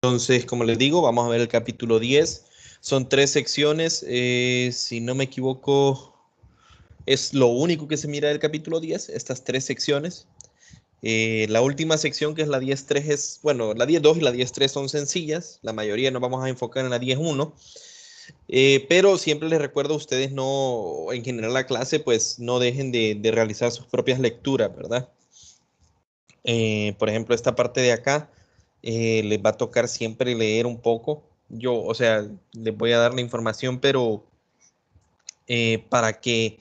Entonces, como les digo, vamos a ver el capítulo 10. Son 3 secciones. Si no me equivoco, es lo único que se mira del capítulo 10, estas 3 secciones. La última sección, que es la 10.3, bueno, la 10.2 y la 10.3 son sencillas. La mayoría nos vamos a enfocar en la 10.1. Pero siempre les recuerdo a ustedes, no, en general la clase, pues no dejen de realizar sus propias lecturas, ¿verdad? Por ejemplo, esta parte de acá, les va a tocar siempre leer un poco. Yo, o sea, les voy a dar la información, pero para que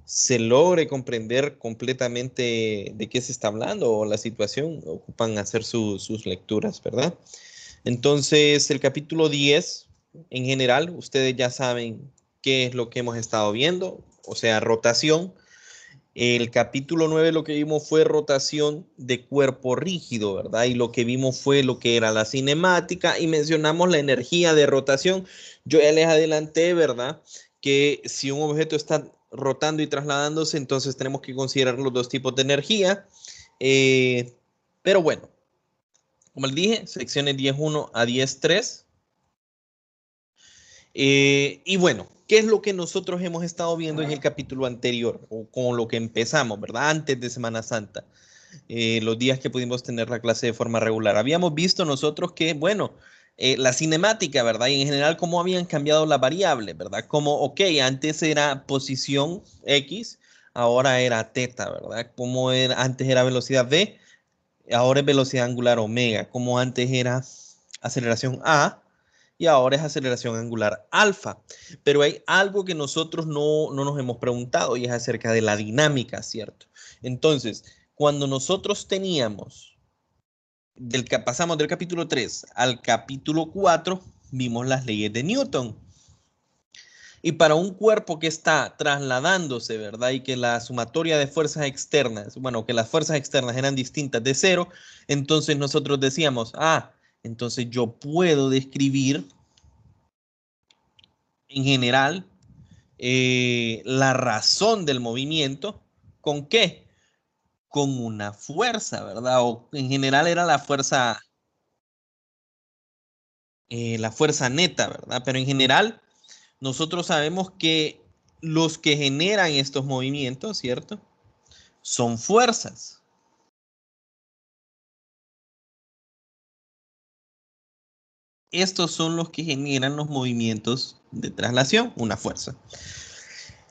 se logre comprender completamente de qué se está hablando o la situación, ocupan hacer sus lecturas, ¿verdad? Entonces, el capítulo 10, en general, ustedes ya saben qué es lo que hemos estado viendo, o sea, rotación. El capítulo 9 lo que vimos fue rotación de cuerpo rígido, ¿verdad? Y lo que vimos fue lo que era la cinemática y mencionamos la energía de rotación. Yo ya les adelanté, ¿verdad? Que si un objeto está rotando y trasladándose, entonces tenemos que considerar los dos tipos de energía. Eh, pero bueno, como les dije, secciones 10.1 a 10.3. Y bueno, ¿qué es lo que nosotros hemos estado viendo en el capítulo anterior o con lo que empezamos, ¿verdad? Antes de Semana Santa, los días que pudimos tener la clase de forma regular. Habíamos visto nosotros que, bueno, la cinemática, ¿verdad? Y en general cómo habían cambiado las variables, ¿verdad? Como, ok, antes era posición X, ahora era teta, ¿verdad? Como era, antes era velocidad V, ahora es velocidad angular omega. Como antes era aceleración A, y ahora es aceleración angular alfa. Pero hay algo que nosotros no nos hemos preguntado y es acerca de la dinámica, ¿cierto? Entonces, cuando nosotros pasamos del capítulo 3 al capítulo 4, vimos las leyes de Newton. Y para un cuerpo que está trasladándose, ¿verdad? Y que la sumatoria de fuerzas externas, bueno, que las fuerzas externas eran distintas de cero, entonces nosotros decíamos, entonces yo puedo describir en general la razón del movimiento, ¿con qué? Con una fuerza, ¿verdad? O en general era la fuerza neta, ¿verdad? Pero en general nosotros sabemos que los que generan estos movimientos, ¿cierto? Son fuerzas. Estos son los que generan los movimientos de traslación, una fuerza.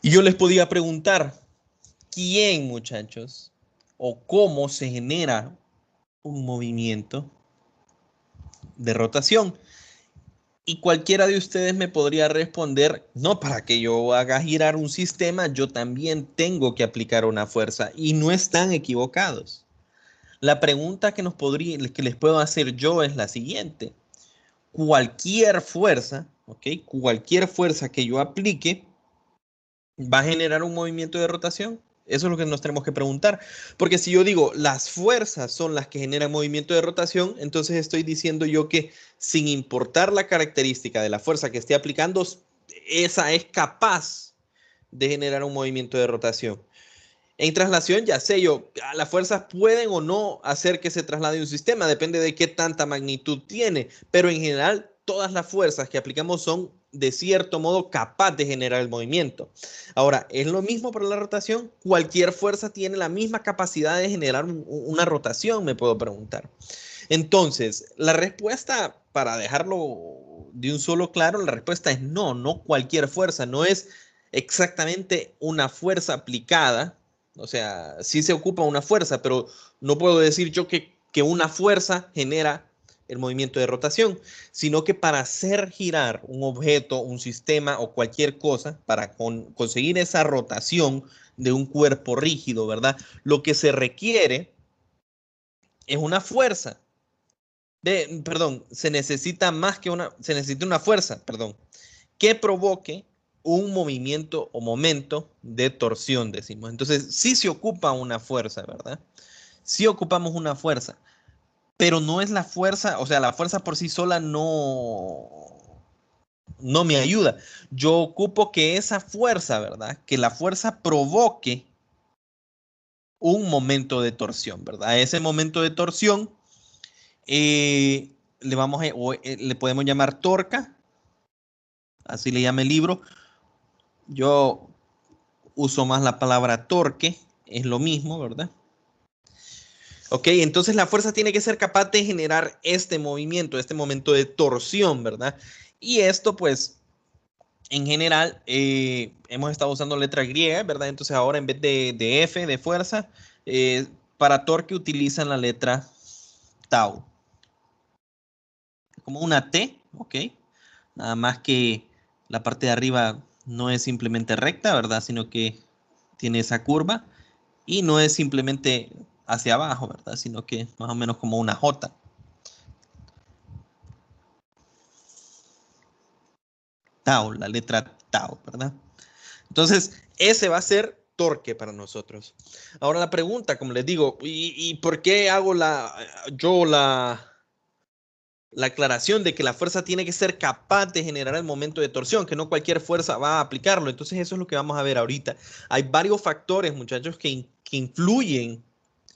Y yo les podía preguntar, ¿quién, muchachos, o cómo se genera un movimiento de rotación? Y cualquiera de ustedes me podría responder, no, para que yo haga girar un sistema, yo también tengo que aplicar una fuerza. Y no están equivocados. La pregunta que les puedo hacer yo es la siguiente. Cualquier fuerza, ¿ok? Cualquier fuerza que yo aplique va a generar un movimiento de rotación. Eso es lo que nos tenemos que preguntar. Porque si yo digo las fuerzas son las que generan movimiento de rotación, entonces estoy diciendo yo que sin importar la característica de la fuerza que esté aplicando, esa es capaz de generar un movimiento de rotación. En traslación ya sé yo, las fuerzas pueden o no hacer que se traslade un sistema, depende de qué tanta magnitud tiene, pero en general todas las fuerzas que aplicamos son de cierto modo capaz de generar el movimiento. Ahora, ¿es lo mismo para la rotación? Cualquier fuerza tiene la misma capacidad de generar una rotación, me puedo preguntar. Entonces, la respuesta, para dejarlo de un solo claro, la respuesta es no, no cualquier fuerza, no es exactamente una fuerza aplicada, o sea, sí se ocupa una fuerza, pero no puedo decir yo que una fuerza genera el movimiento de rotación, sino que para hacer girar un objeto, un sistema o cualquier cosa, para conseguir esa rotación de un cuerpo rígido, ¿verdad? Lo que se requiere es una fuerza. Perdón, se necesita una fuerza, perdón, que provoque un movimiento o momento de torsión, decimos. Entonces, sí se ocupa una fuerza, ¿verdad? Sí ocupamos una fuerza, pero no es la fuerza, o sea, la fuerza por sí sola no me ayuda. Yo ocupo que esa fuerza, ¿verdad? Que la fuerza provoque un momento de torsión, ¿verdad? Ese momento de torsión le podemos llamar torca, así le llama el libro. Yo uso más la palabra torque, es lo mismo, ¿verdad? Ok, entonces la fuerza tiene que ser capaz de generar este movimiento, este momento de torsión, ¿verdad? Y esto, pues, en general, hemos estado usando letra griega, ¿verdad? Entonces ahora en vez de F, de fuerza, para torque utilizan la letra tau. Como una T, ¿ok? Nada más que la parte de arriba no es simplemente recta, ¿verdad? Sino que tiene esa curva y no es simplemente hacia abajo, ¿verdad? Sino que más o menos como una J. Tau, la letra tau, ¿verdad? Entonces, ese va a ser torque para nosotros. Ahora la pregunta, como les digo, ¿y por qué hago la aclaración de que la fuerza tiene que ser capaz de generar el momento de torsión, que no cualquier fuerza va a aplicarlo? Entonces eso es lo que vamos a ver ahorita. Hay varios factores, muchachos, que influyen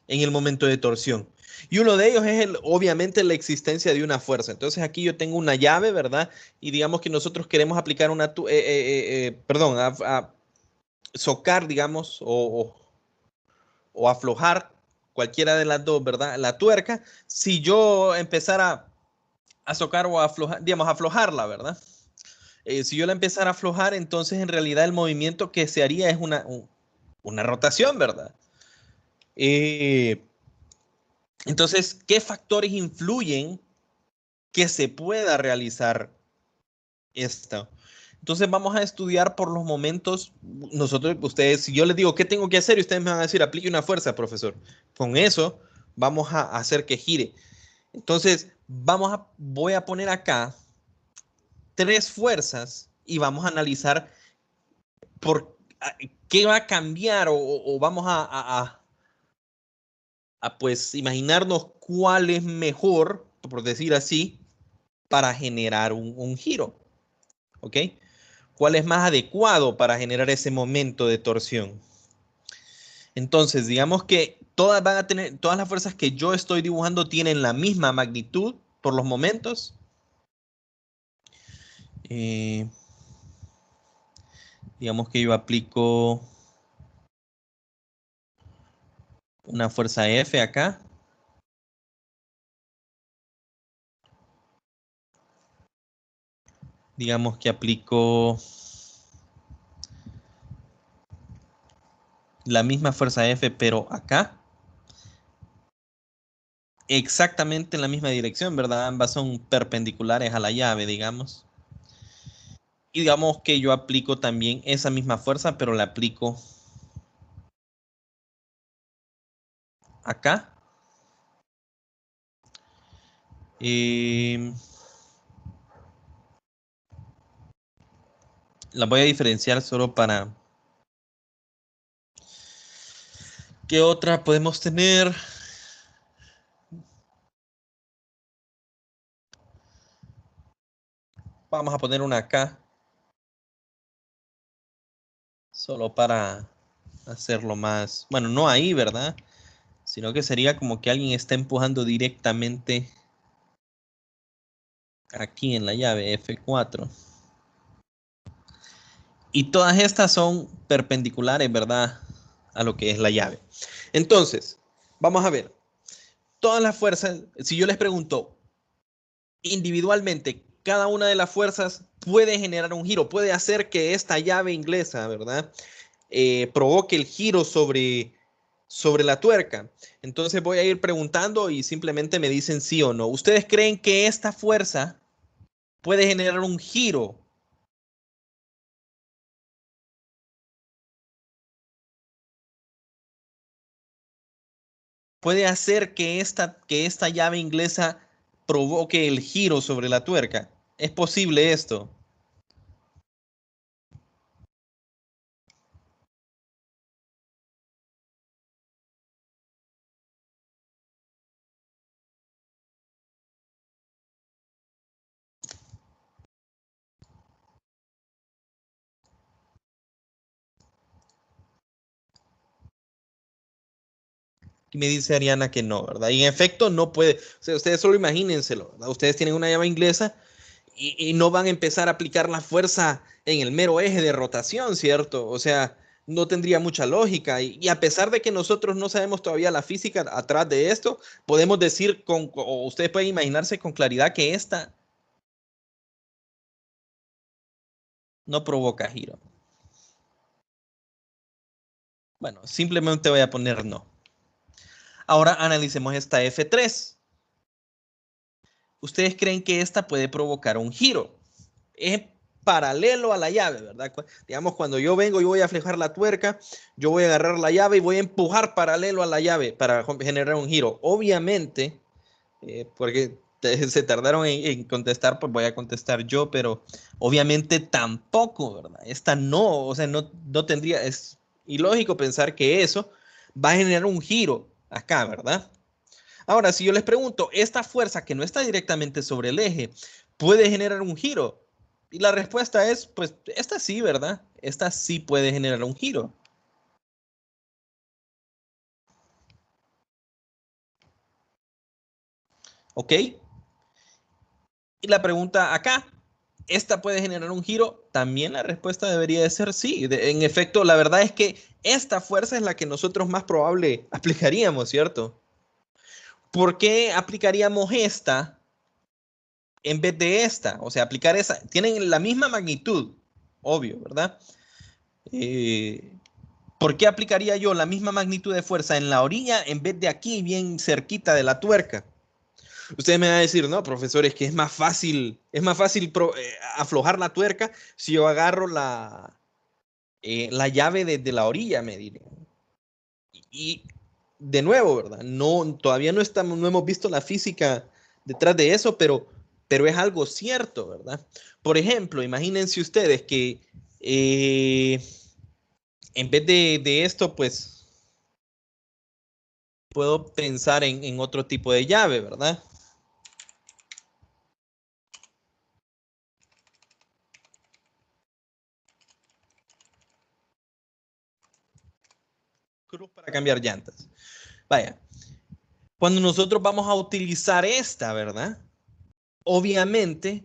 en el momento de torsión. Y uno de ellos es obviamente la existencia de una fuerza. Entonces aquí yo tengo una llave, ¿verdad? Y digamos que nosotros queremos aplicar perdón, a socar, digamos, o aflojar cualquiera de las dos, ¿verdad? La tuerca, si yo empezara a socar o a aflojar, digamos, aflojarla, ¿verdad? Si yo la empezara a aflojar, entonces en realidad el movimiento que se haría es una rotación, ¿verdad? Eh, entonces, ¿qué factores influyen que se pueda realizar esto? Entonces vamos a estudiar por los momentos, nosotros, ustedes, si yo les digo qué tengo que hacer y ustedes me van a decir, aplique una fuerza, profesor. Con eso vamos a hacer que gire. Entonces, voy a poner acá tres fuerzas y vamos a analizar por qué va a cambiar o vamos pues imaginarnos cuál es mejor, por decir así, para generar un giro. ¿Ok? ¿Cuál es más adecuado para generar ese momento de torsión? Entonces, digamos que todas las fuerzas que yo estoy dibujando tienen la misma magnitud por los momentos. Eh, digamos que yo aplico una fuerza F acá. Digamos que aplico la misma fuerza F, pero acá. Exactamente en la misma dirección, ¿verdad? Ambas son perpendiculares a la llave, digamos. Y digamos que yo aplico también esa misma fuerza, pero la aplico acá. Eh, la voy a diferenciar solo para... ¿Qué otra podemos tener? Vamos a poner una acá. Solo para hacerlo más... Bueno, no ahí, ¿verdad? Sino que sería como que alguien está empujando directamente aquí en la llave F4. Y todas estas son perpendiculares, ¿verdad? A lo que es la llave. Entonces, vamos a ver. Todas las fuerzas, si yo les pregunto individualmente, cada una de las fuerzas puede generar un giro, puede hacer que esta llave inglesa, ¿verdad? Provoque el giro sobre la tuerca. Entonces voy a ir preguntando y simplemente me dicen sí o no. ¿Ustedes creen que esta fuerza puede generar un giro? ¿Puede hacer que esta llave inglesa provoque el giro sobre la tuerca? ¿Es posible esto? Y me dice Ariana que no, ¿verdad? Y en efecto no puede. O sea, ustedes solo imagínenselo, ¿verdad? Ustedes tienen una llave inglesa y no van a empezar a aplicar la fuerza en el mero eje de rotación, ¿cierto? O sea, no tendría mucha lógica. Y a pesar de que nosotros no sabemos todavía la física atrás de esto, podemos decir, o ustedes pueden imaginarse con claridad que esta no provoca giro. Bueno, simplemente voy a poner no. Ahora analicemos esta F3. ¿Ustedes creen que esta puede provocar un giro? Es paralelo a la llave, ¿verdad? Digamos, cuando yo vengo y voy a aflojar la tuerca, yo voy a agarrar la llave y voy a empujar paralelo a la llave para generar un giro. Obviamente, porque se tardaron en contestar, pues voy a contestar yo, pero obviamente tampoco, ¿verdad? Esta no, o sea, no tendría, es ilógico pensar que eso va a generar un giro acá, ¿verdad? Ahora, si yo les pregunto, ¿esta fuerza que no está directamente sobre el eje puede generar un giro? Y la respuesta es, pues, esta sí, ¿verdad? Esta sí puede generar un giro. ¿Ok? Y la pregunta acá, ¿esta puede generar un giro? También la respuesta debería de ser sí. En efecto, la verdad es que esta fuerza es la que nosotros más probable aplicaríamos, ¿cierto? ¿Por qué aplicaríamos esta en vez de esta? O sea, aplicar esa. Tienen la misma magnitud, obvio, ¿verdad? Eh, ¿Por qué aplicaría yo la misma magnitud de fuerza en la orilla en vez de aquí, bien cerquita de la tuerca? Ustedes me van a decir, no, profesor, es que es más fácil aflojar la tuerca si yo agarro la llave desde la orilla, me diré. Y de nuevo, ¿verdad? No, todavía no hemos visto la física detrás de eso, pero es algo cierto, ¿verdad? Por ejemplo, imagínense ustedes que en vez de esto, pues puedo pensar en otro tipo de llave, ¿verdad? Cruz para cambiar llantas. Vaya, cuando nosotros vamos a utilizar esta, ¿verdad? Obviamente,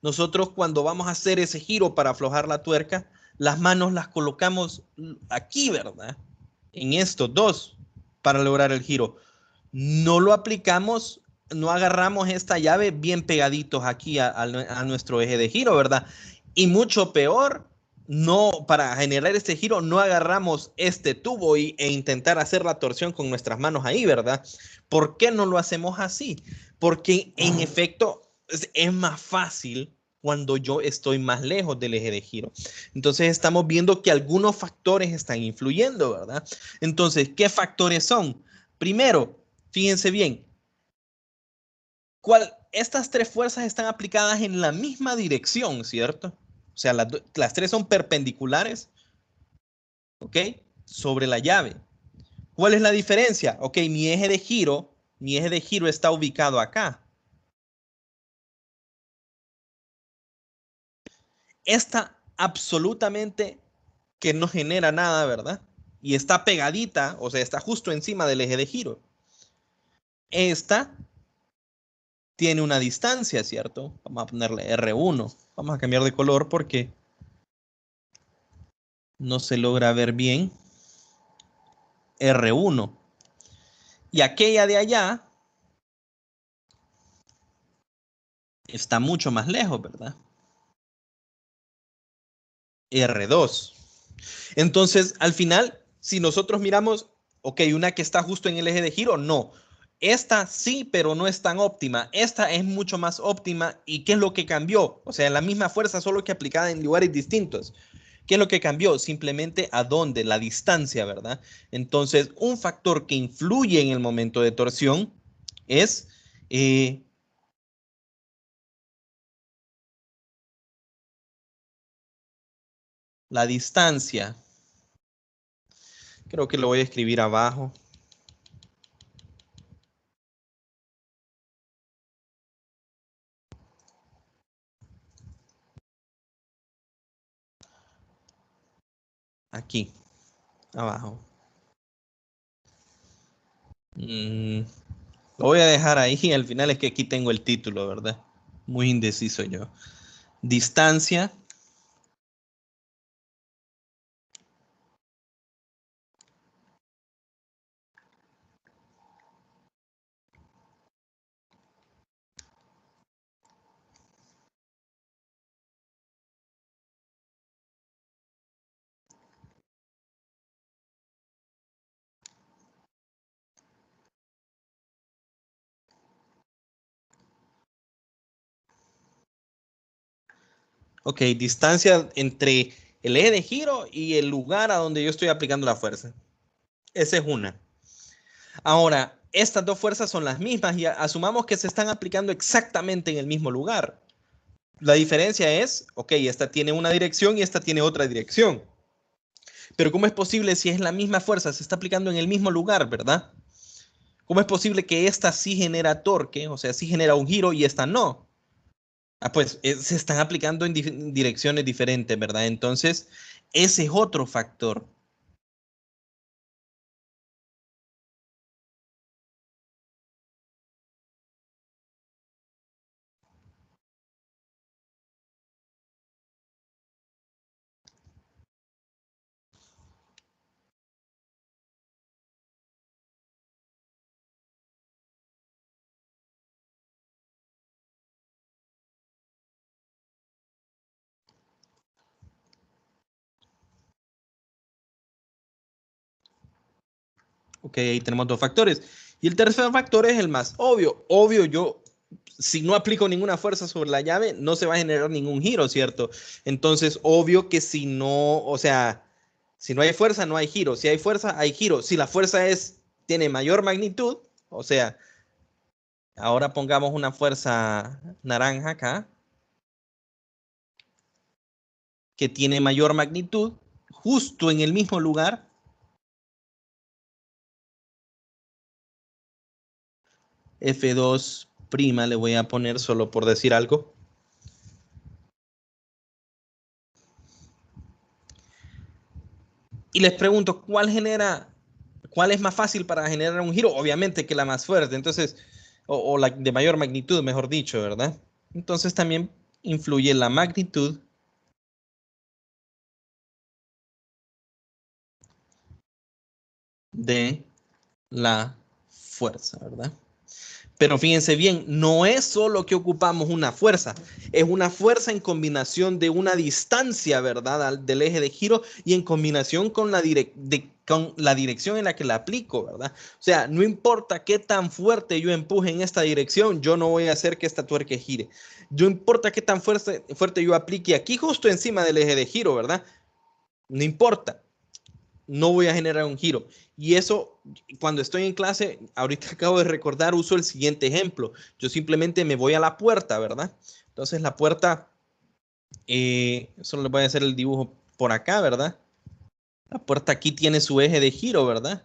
nosotros cuando vamos a hacer ese giro para aflojar la tuerca, las manos las colocamos aquí, ¿verdad? En estos dos para lograr el giro. No lo aplicamos, no agarramos esta llave bien pegaditos aquí a nuestro eje de giro, ¿verdad? Y mucho peor, no, para generar este giro, no agarramos este tubo e intentar hacer la torsión con nuestras manos ahí, ¿verdad? ¿Por qué no lo hacemos así? Porque en efecto es más fácil cuando yo estoy más lejos del eje de giro. Entonces estamos viendo que algunos factores están influyendo, ¿verdad? Entonces, ¿qué factores son? Primero, fíjense bien, estas tres fuerzas están aplicadas en la misma dirección, ¿cierto? O sea, las tres son perpendiculares, ¿ok? Sobre la llave. ¿Cuál es la diferencia? Ok, mi eje de giro está ubicado acá. Esta absolutamente que no genera nada, ¿verdad? Y está pegadita, o sea, está justo encima del eje de giro. Esta tiene una distancia, ¿cierto? Vamos a ponerle R1. Vamos a cambiar de color porque no se logra ver bien. R1. Y aquella de allá está mucho más lejos, ¿verdad? R2. Entonces, al final, si nosotros miramos, ok, una que está justo en el eje de giro, no. Esta sí, pero no es tan óptima. Esta es mucho más óptima. ¿Y qué es lo que cambió? O sea, la misma fuerza, solo que aplicada en lugares distintos. ¿Qué es lo que cambió? Simplemente a dónde, la distancia, ¿verdad? Entonces, un factor que influye en el momento de torsión es la distancia. Creo que lo voy a escribir abajo. Aquí, abajo. Mm, lo voy a dejar ahí. Al final es que aquí tengo el título, ¿verdad? Muy indeciso yo. Distancia. Ok, distancia entre el eje de giro y el lugar a donde yo estoy aplicando la fuerza. Esa es una. Ahora, estas dos fuerzas son las mismas y asumamos que se están aplicando exactamente en el mismo lugar. La diferencia es, ok, esta tiene una dirección y esta tiene otra dirección. Pero ¿cómo es posible si es la misma fuerza? Se está aplicando en el mismo lugar, ¿verdad? ¿Cómo es posible que esta sí genera torque, o sea, sí genera un giro y esta no? Ah, pues se están aplicando en direcciones diferentes, ¿verdad? Entonces, ese es otro factor. Ok, ahí tenemos dos factores. Y el tercer factor es el más obvio. Obvio, yo, si no aplico ninguna fuerza sobre la llave, no se va a generar ningún giro, ¿cierto? Entonces, obvio que si no, o sea, si no hay fuerza, no hay giro. Si hay fuerza, hay giro. Si la fuerza tiene mayor magnitud, o sea, ahora pongamos una fuerza naranja acá, que tiene mayor magnitud, justo en el mismo lugar, F2' le voy a poner solo por decir algo. Y les pregunto, ¿cuál es más fácil para generar un giro? Obviamente que la más fuerte, entonces, o la de mayor magnitud, mejor dicho, ¿verdad? Entonces también influye la magnitud de la fuerza, ¿verdad? Pero fíjense bien, no es solo que ocupamos una fuerza, es una fuerza en combinación de una distancia, ¿verdad? Del eje de giro y en combinación con con la dirección en la que la aplico, ¿verdad? O sea, no importa qué tan fuerte yo empuje en esta dirección, yo no voy a hacer que esta tuerca gire. No importa qué tan fuerte yo aplique aquí justo encima del eje de giro, ¿verdad? No importa, no voy a generar un giro. Y eso, cuando estoy en clase, ahorita acabo de recordar, uso el siguiente ejemplo. Yo simplemente me voy a la puerta, ¿verdad? Entonces la puerta, solo le voy a hacer el dibujo por acá, ¿verdad? La puerta aquí tiene su eje de giro, ¿verdad?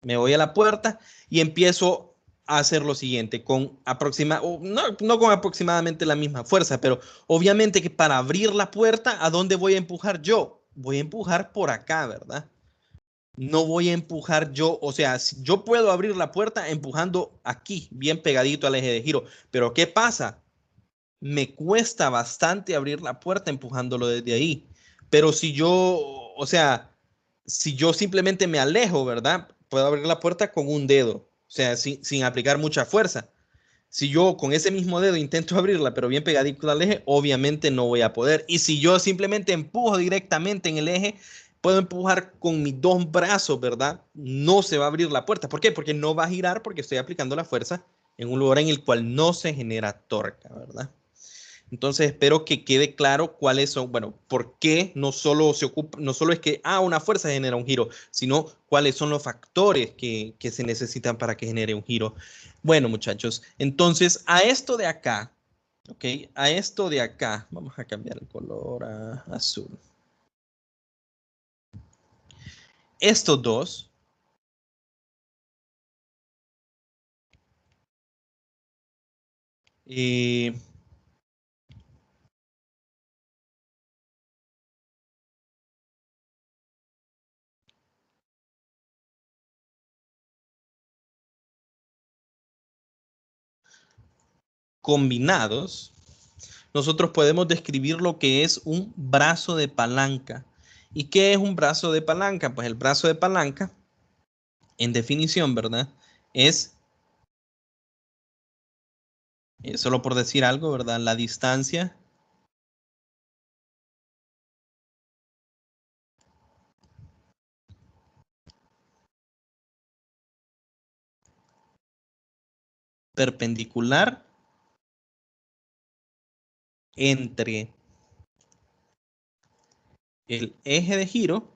Me voy a la puerta y empiezo a hacer lo siguiente, no con aproximadamente la misma fuerza, pero obviamente que para abrir la puerta, ¿a dónde voy a empujar yo? Voy a empujar por acá, ¿verdad? No voy a empujar yo, o sea, yo puedo abrir la puerta empujando aquí, bien pegadito al eje de giro, pero ¿qué pasa? Me cuesta bastante abrir la puerta empujándolo desde ahí. Pero si yo, o sea, si yo simplemente me alejo, ¿verdad? Puedo abrir la puerta con un dedo, o sea, sin aplicar mucha fuerza. Si yo con ese mismo dedo intento abrirla, pero bien pegadito al eje, obviamente no voy a poder. Y si yo simplemente empujo directamente en el eje, puedo empujar con mis dos brazos, ¿verdad? No se va a abrir la puerta. ¿Por qué? Porque no va a girar porque estoy aplicando la fuerza en un lugar en el cual no se genera torca, ¿verdad? Entonces espero que quede claro cuáles son, bueno, por qué no solo se ocupa, no solo es que una fuerza genera un giro, sino cuáles son los factores que se necesitan para que genere un giro. Bueno, muchachos, entonces a esto de acá, ¿ok? A esto de acá, vamos a cambiar el color a azul. Estos dos, eh, combinados, nosotros podemos describir lo que es un brazo de palanca. ¿Y qué es un brazo de palanca? Pues el brazo de palanca, en definición, ¿verdad? Es, solo por decir algo, ¿verdad? La distancia perpendicular entre el eje de giro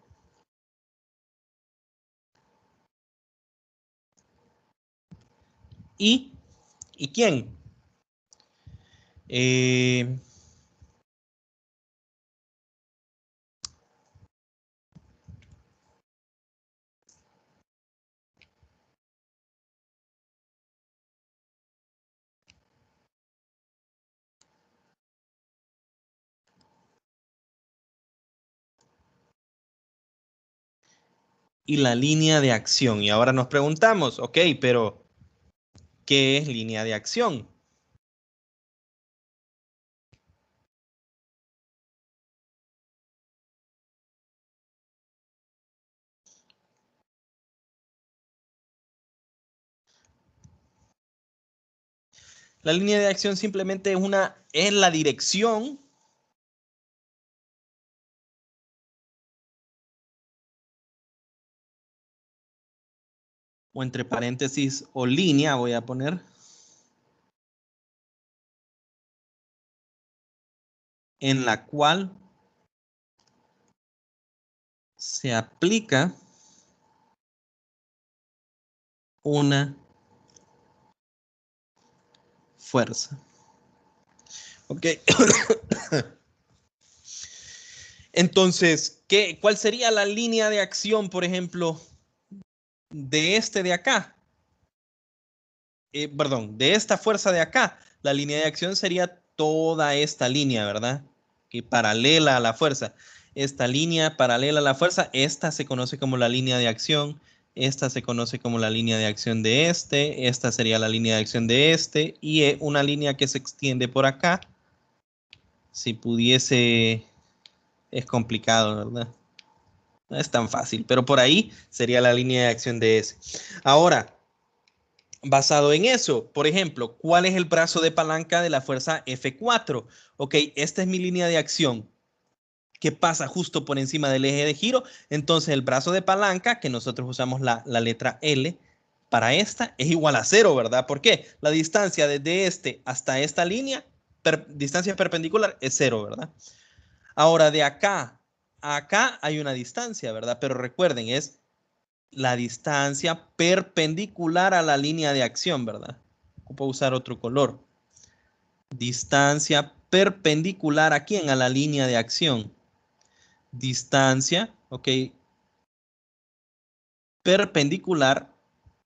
y, ¿y quién? Eh, y la línea de acción. Y ahora nos preguntamos, ok, pero ¿qué es línea de acción? La línea de acción simplemente es la dirección o entre paréntesis o línea voy a poner en la cual se aplica una fuerza. Ok. Entonces, ¿cuál sería la línea de acción, por ejemplo, de este de acá? Perdón, de esta fuerza de acá. La línea de acción sería toda esta línea, ¿verdad? Que paralela a la fuerza. Esta línea paralela a la fuerza, esta se conoce como la línea de acción. Esta se conoce como la línea de acción de este. Esta sería la línea de acción de este. Y una línea que se extiende por acá. Si pudiese, es complicado, ¿verdad? No es tan fácil, pero por ahí sería la línea de acción de ese. Ahora, basado en eso, por ejemplo, ¿cuál es el brazo de palanca de la fuerza F4? Ok, esta es mi línea de acción que pasa justo por encima del eje de giro. Entonces el brazo de palanca, que nosotros usamos la letra L para esta, es igual a 0, ¿verdad? ¿Por qué? La distancia desde este hasta esta línea, distancia perpendicular, es 0, ¿verdad? Ahora de acá a acá hay una distancia, ¿verdad? Pero recuerden, es la distancia perpendicular a la línea de acción, ¿verdad? Puedo usar otro color. Distancia perpendicular a quién? A la línea de acción. Distancia, ok, perpendicular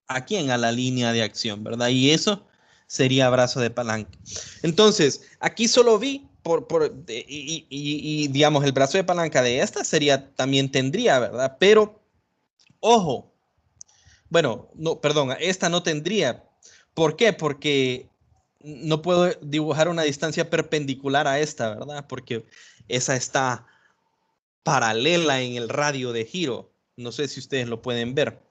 a quién? A la línea de acción, ¿verdad? Y eso sería brazo de palanca. Entonces, aquí solo vi digamos, el brazo de palanca de esta sería, también tendría, ¿verdad? Pero, ojo, bueno, no, perdón, esta no tendría. ¿Por qué? Porque no puedo dibujar una distancia perpendicular a esta, ¿verdad? Porque esa está paralela en el radio de giro. No sé si ustedes lo pueden ver.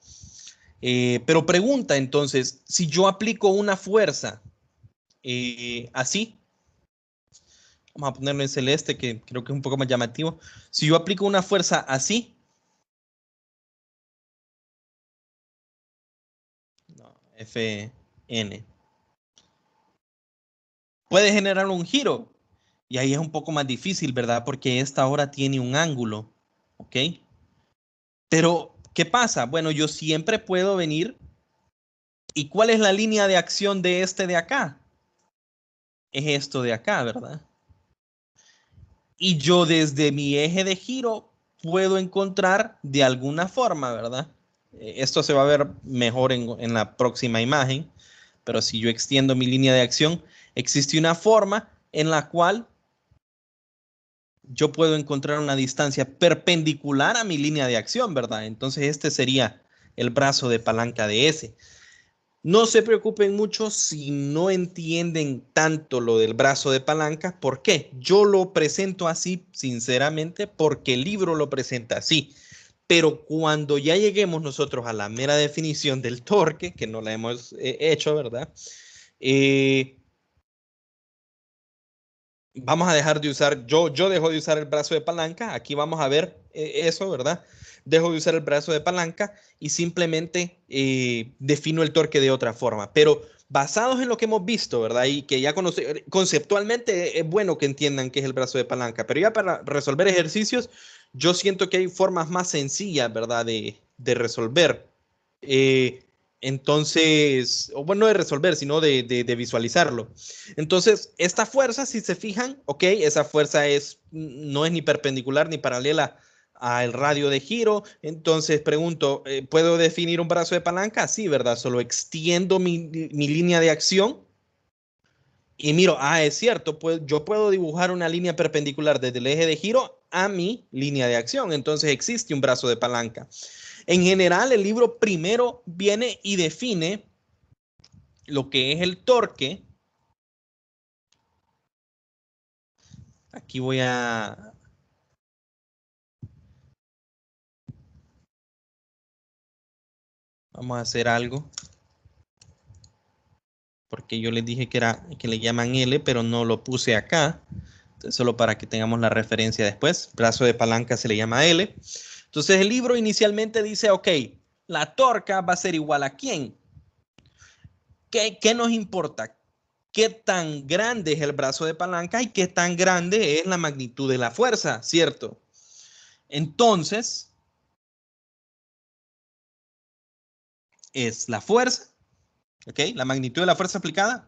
Pero pregunta entonces, si yo aplico una fuerza así, vamos a ponerlo en celeste, que creo que es un poco más llamativo. Si yo aplico una fuerza así, no, Fn, puede generar un giro. Y ahí es un poco más difícil, ¿verdad? Porque esta ahora tiene un ángulo, ¿ok? Pero, ¿qué pasa? Bueno, yo siempre puedo venir. ¿Y cuál es la línea de acción de este de acá? Es esto de acá, ¿verdad? Y yo desde mi eje de giro puedo encontrar de alguna forma, ¿verdad? Esto se va a ver mejor en la próxima imagen, pero si yo extiendo mi línea de acción, existe una forma en la cual yo puedo encontrar una distancia perpendicular a mi línea de acción, ¿verdad? Entonces este sería el brazo de palanca de S. No se preocupen mucho si no entienden tanto lo del brazo de palanca. ¿Por qué? Yo lo presento así, sinceramente, porque el libro lo presenta así. Pero cuando ya lleguemos nosotros a la mera definición del torque, que no la hemos hecho, ¿verdad? Vamos a dejar de usar, yo dejo de usar el brazo de palanca, aquí vamos a ver eso, ¿verdad? Dejo de usar el brazo de palanca y simplemente defino el torque de otra forma. Pero basados en lo que hemos visto, ¿verdad? Y que ya conceptualmente es bueno que entiendan qué es el brazo de palanca, pero ya para resolver ejercicios, yo siento que hay formas más sencillas, ¿verdad? De resolver. Eh, entonces, o bueno, no de resolver, sino de visualizarlo. Entonces, esta fuerza, si se fijan, ok, esa fuerza no es ni perpendicular ni paralela al radio de giro. Entonces, pregunto, ¿puedo definir un brazo de palanca? Sí, ¿verdad? Solo extiendo mi línea de acción y miro, es cierto, pues yo puedo dibujar una línea perpendicular desde el eje de giro a mi línea de acción. Entonces, existe un brazo de palanca. En general, el libro primero viene y define lo que es el torque. Aquí vamos a hacer algo, porque yo les dije que le llaman L, pero no lo puse acá. Entonces, solo para que tengamos la referencia después. Brazo de palanca se le llama L. Entonces, el libro inicialmente dice, ok, la torca va a ser igual a ¿quién? ¿Qué nos importa? ¿Qué tan grande es el brazo de palanca y qué tan grande es la magnitud de la fuerza? ¿Cierto? Entonces, es la fuerza, ¿ok? La magnitud de la fuerza aplicada,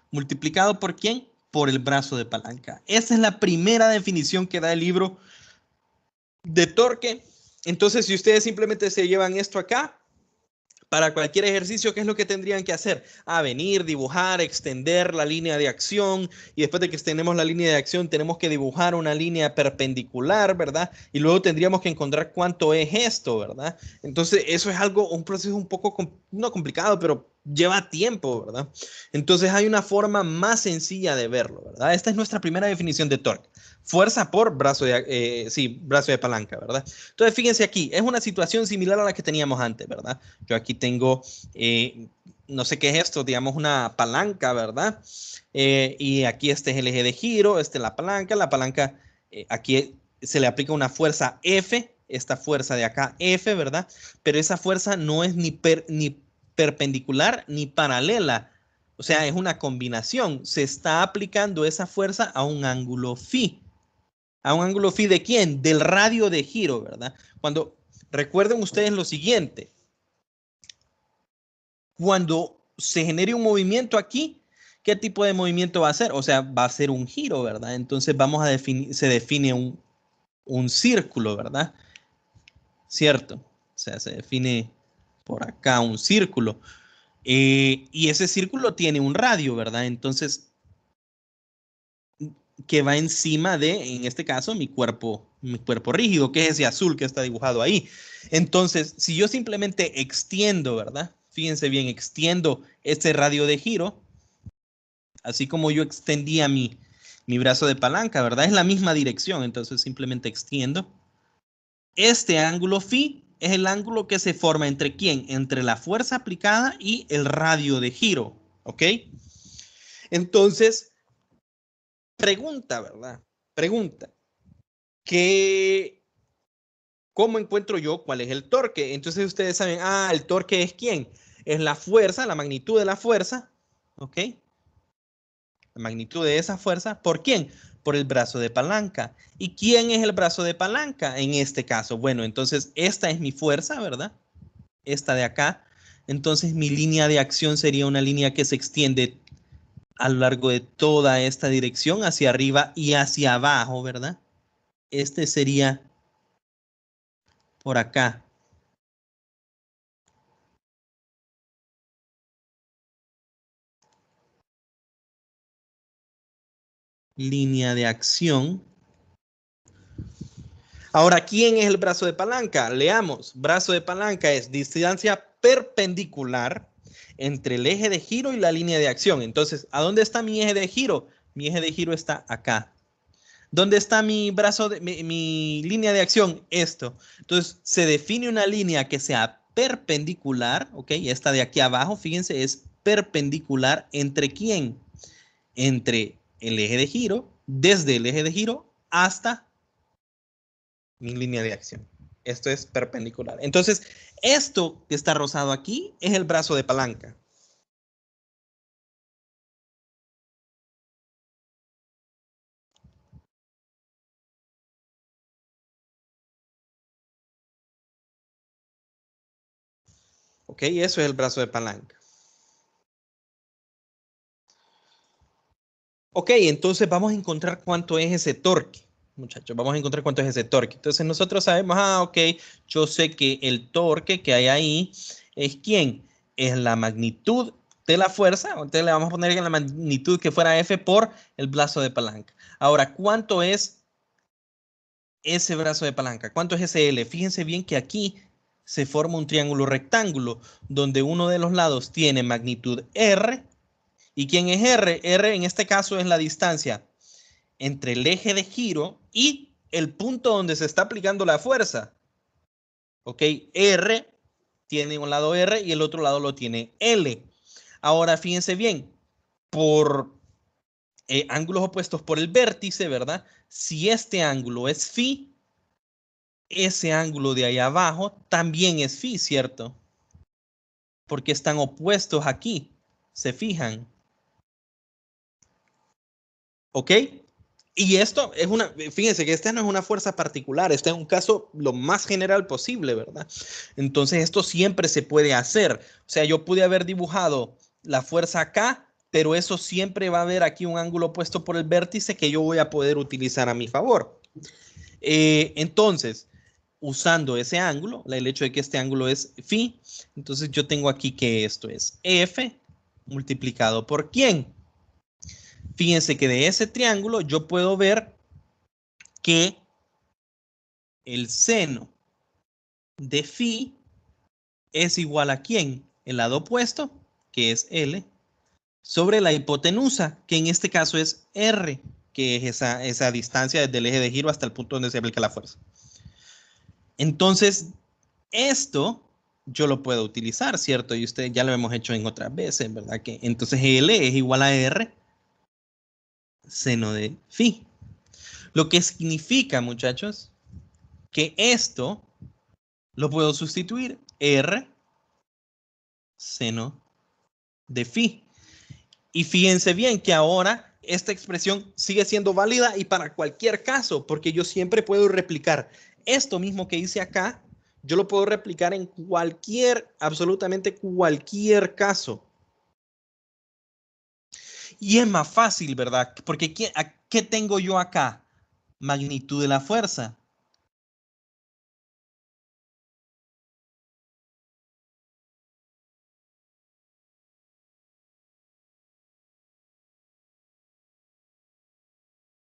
multiplicado por ¿quién? Por el brazo de palanca. Esa es la primera definición que da el libro de torque. Entonces, si ustedes simplemente se llevan esto acá, para cualquier ejercicio, ¿qué es lo que tendrían que hacer? Venir, dibujar, extender la línea de acción y después de que extendemos la línea de acción tenemos que dibujar una línea perpendicular, ¿verdad? Y luego tendríamos que encontrar cuánto es esto, ¿verdad? Entonces eso es un proceso un poco, no complicado, pero lleva tiempo, ¿verdad? Entonces hay una forma más sencilla de verlo, ¿verdad? Esta es nuestra primera definición de torque. Fuerza por brazo de palanca, ¿verdad? Entonces fíjense aquí, es una situación similar a la que teníamos antes, ¿verdad? Yo aquí tengo, no sé qué es esto, digamos una palanca, ¿verdad? Y aquí este es el eje de giro, este es la palanca, aquí se le aplica una fuerza F, esta fuerza de acá F, ¿verdad? Pero esa fuerza no es ni perpendicular ni paralela, o sea, es una combinación, se está aplicando esa fuerza a un ángulo phi. ¿A un ángulo phi de quién? Del radio de giro, ¿verdad? Cuando recuerden ustedes lo siguiente, cuando se genere un movimiento aquí, ¿qué tipo de movimiento va a ser? O sea, va a ser un giro, ¿verdad? Entonces vamos a definir, se define un círculo, ¿verdad? ¿Cierto? O sea, se define por acá un círculo. Y ese círculo tiene un radio, ¿verdad? Entonces, que va encima de, en este caso, mi cuerpo rígido, que es ese azul que está dibujado ahí. Entonces, si yo simplemente extiendo, ¿verdad? Fíjense bien, extiendo este radio de giro, así como yo extendía mi brazo de palanca, ¿verdad? Es la misma dirección, entonces simplemente extiendo. Este ángulo phi es el ángulo que se forma entre quién? Entre la fuerza aplicada y el radio de giro, ¿ok? Entonces, pregunta, ¿verdad? Pregunta. ¿Qué, ¿Cómo encuentro yo cuál es el torque? Entonces ustedes saben, el torque es quién? Es la fuerza, la magnitud de la fuerza, ¿ok? La magnitud de esa fuerza, ¿por quién? Por el brazo de palanca. ¿Y quién es el brazo de palanca en este caso? Bueno, entonces esta es mi fuerza, ¿verdad? Esta de acá. Entonces mi línea de acción sería una línea que se extiende a lo largo de toda esta dirección, hacia arriba y hacia abajo, ¿verdad? Este sería por acá. Línea de acción. Ahora, ¿quién es el brazo de palanca? Leamos. Brazo de palanca es distancia perpendicular entre el eje de giro y la línea de acción. Entonces, ¿a dónde está mi eje de giro? Mi eje de giro está acá. ¿Dónde está mi brazo, mi línea de acción? Esto. Entonces, se define una línea que sea perpendicular, ¿ok? Esta de aquí abajo, fíjense, es perpendicular ¿entre quién? Entre el eje de giro, desde el eje de giro hasta mi línea de acción. Esto es perpendicular. Entonces, esto que está rosado aquí es el brazo de palanca. Ok, eso es el brazo de palanca. Ok, entonces vamos a encontrar cuánto es ese torque, muchachos. Vamos a encontrar cuánto es ese torque. Entonces nosotros sabemos, ok, yo sé que el torque que hay ahí es ¿quién? Es la magnitud de la fuerza. Entonces le vamos a poner en la magnitud que fuera F por el brazo de palanca. Ahora, ¿cuánto es ese brazo de palanca? ¿Cuánto es ese L? Fíjense bien que aquí se forma un triángulo rectángulo donde uno de los lados tiene magnitud R. ¿Y quién es R? R en este caso es la distancia entre el eje de giro y el punto donde se está aplicando la fuerza. ¿Ok? R tiene un lado R y el otro lado lo tiene L. Ahora, fíjense bien, por ángulos opuestos por el vértice, ¿verdad? Si este ángulo es phi, ese ángulo de ahí abajo también es phi, ¿cierto? Porque están opuestos aquí, ¿se fijan? ¿Ok? Y esto es una, fíjense que esta no es una fuerza particular, este es un caso lo más general posible, ¿verdad? Entonces esto siempre se puede hacer. O sea, yo pude haber dibujado la fuerza acá, pero eso siempre va a haber aquí un ángulo puesto por el vértice que yo voy a poder utilizar a mi favor. Entonces, usando ese ángulo, el hecho de que este ángulo es phi, entonces yo tengo aquí que esto es F multiplicado por ¿quién? Fíjense que de ese triángulo yo puedo ver que el seno de phi es igual a ¿quién? El lado opuesto, que es L, sobre la hipotenusa, que en este caso es R, que es esa distancia desde el eje de giro hasta el punto donde se aplica la fuerza. Entonces, esto yo lo puedo utilizar, ¿cierto? Y ustedes ya lo hemos hecho en otras veces, ¿verdad? Que entonces L es igual a R seno de phi. Lo que significa, muchachos, que esto lo puedo sustituir R seno de phi. Y fíjense bien que ahora esta expresión sigue siendo válida y para cualquier caso, porque yo siempre puedo replicar esto mismo que hice acá, yo lo puedo replicar en cualquier, absolutamente cualquier caso. Y es más fácil, ¿verdad? Porque ¿qué tengo yo acá? Magnitud de la fuerza.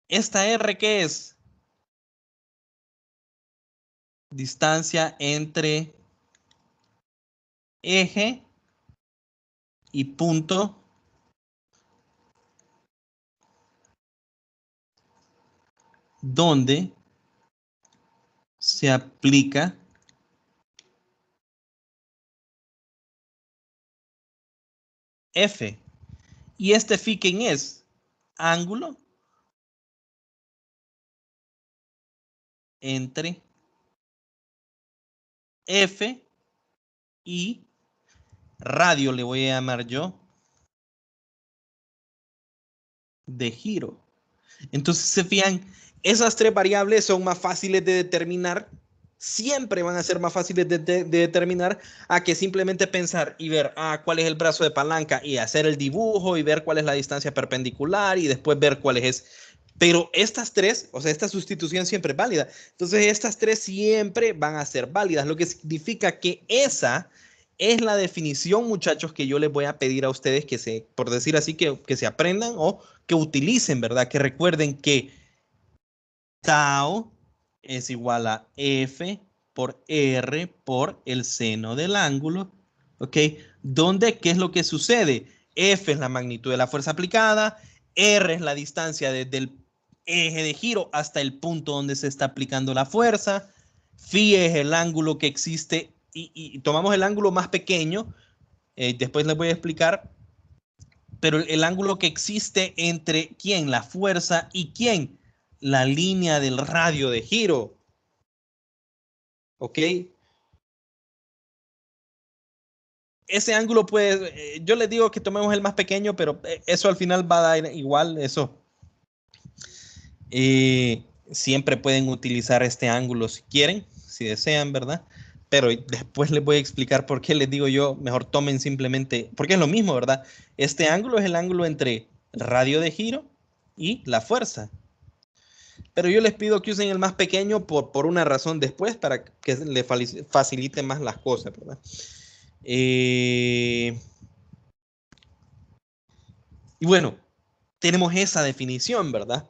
¿Esta R qué es? Distancia entre eje y punto donde se aplica F. ¿Y este phi quién es? Ángulo entre F y radio, le voy a llamar yo, de giro. Entonces, se fijan, esas tres variables son más fáciles de determinar, siempre van a ser más fáciles de determinar a que simplemente pensar y ver cuál es el brazo de palanca y hacer el dibujo y ver cuál es la distancia perpendicular y después ver cuál es. Pero estas tres, o sea, esta sustitución siempre es válida. Entonces, estas tres siempre van a ser válidas, lo que significa que esa es la definición, muchachos, que yo les voy a pedir a ustedes que se, por decir así, que se aprendan o que utilicen, ¿verdad? Que recuerden que tau es igual a F por R por el seno del ángulo ¿Ok? ¿Dónde? ¿Qué es lo que sucede? F es la magnitud de la fuerza aplicada, R es la distancia desde el eje de giro hasta el punto donde se está aplicando la fuerza, phi es el ángulo que existe y tomamos el ángulo más pequeño, después les voy a explicar, pero el ángulo que existe entre ¿quién? La fuerza y ¿quién? La línea del radio de giro. ¿Ok? Ese ángulo, pues, yo les digo que tomemos el más pequeño, pero eso al final va a dar igual, eso. Siempre pueden utilizar este ángulo si quieren, si desean, ¿verdad? Pero después les voy a explicar por qué les digo yo, mejor tomen simplemente, porque es lo mismo, ¿verdad? Este ángulo es el ángulo entre el radio de giro y la fuerza. Pero yo les pido que usen el más pequeño por una razón después, para que le facilite más las cosas, ¿verdad? Y bueno, tenemos esa definición, ¿verdad?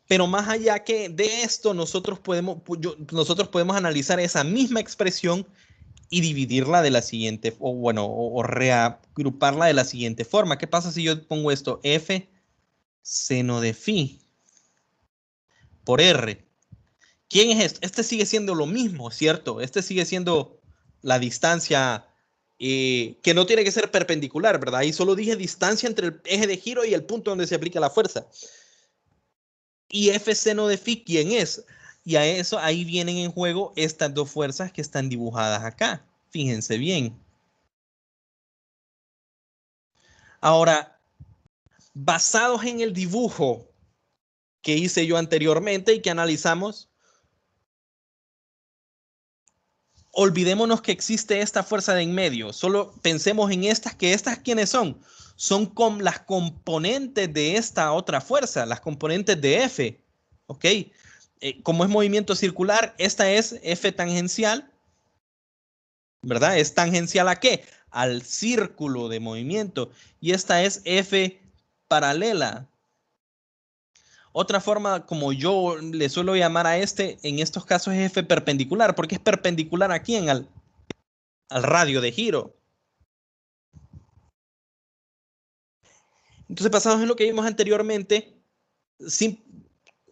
Pero más allá que de esto, nosotros podemos analizar esa misma expresión y dividirla de la siguiente, o bueno, o reagruparla de la siguiente forma. ¿Qué pasa si yo pongo esto? F seno de phi por R. ¿Quién es esto? Este sigue siendo lo mismo, ¿cierto? Este sigue siendo la distancia que no tiene que ser perpendicular, ¿verdad? Ahí solo dije distancia entre el eje de giro y el punto donde se aplica la fuerza. Y F seno de phi, ¿quién es? Y a eso ahí vienen en juego estas dos fuerzas que están dibujadas acá. Fíjense bien. Ahora, basados en el dibujo que hice yo anteriormente y que analizamos, olvidémonos que existe esta fuerza de en medio. Solo pensemos en estas, que estas, ¿quiénes son? Son con las componentes de esta otra fuerza, las componentes de F. ¿Ok? Como es movimiento circular, esta es F tangencial, ¿verdad? ¿Es tangencial a qué? Al círculo de movimiento. Y esta es F paralela. Otra forma, como yo le suelo llamar a este, en estos casos es F perpendicular, porque es perpendicular a quién? Al radio de giro. Entonces, basados en lo que vimos anteriormente, sin,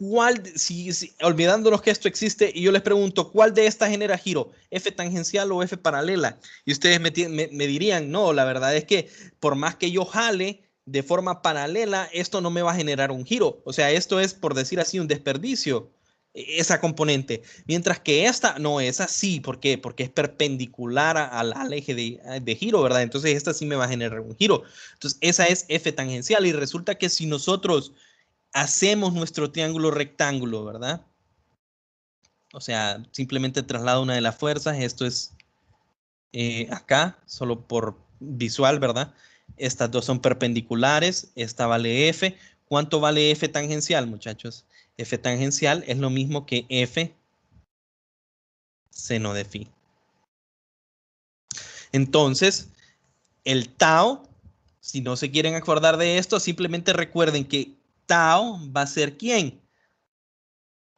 olvidándonos que esto existe, y yo les pregunto, ¿cuál de estas genera giro? ¿F tangencial o F paralela? Y ustedes me dirían, no, la verdad es que por más que yo jale de forma paralela, esto no me va a generar un giro. O sea, esto es, por decir así, un desperdicio, esa componente. Mientras que esta, no, esa sí. ¿Por qué? Porque es perpendicular al eje de giro, ¿verdad? Entonces esta sí me va a generar un giro. Entonces esa es F tangencial, y resulta que si nosotros hacemos nuestro triángulo rectángulo, ¿verdad? O sea, simplemente traslado una de las fuerzas. Esto es acá, solo por visual, ¿verdad? Estas dos son perpendiculares. Esta vale F. ¿Cuánto vale F tangencial, muchachos? F tangencial es lo mismo que F seno de phi. Entonces, el tau, si no se quieren acordar de esto, simplemente recuerden que tau va a ser ¿quién?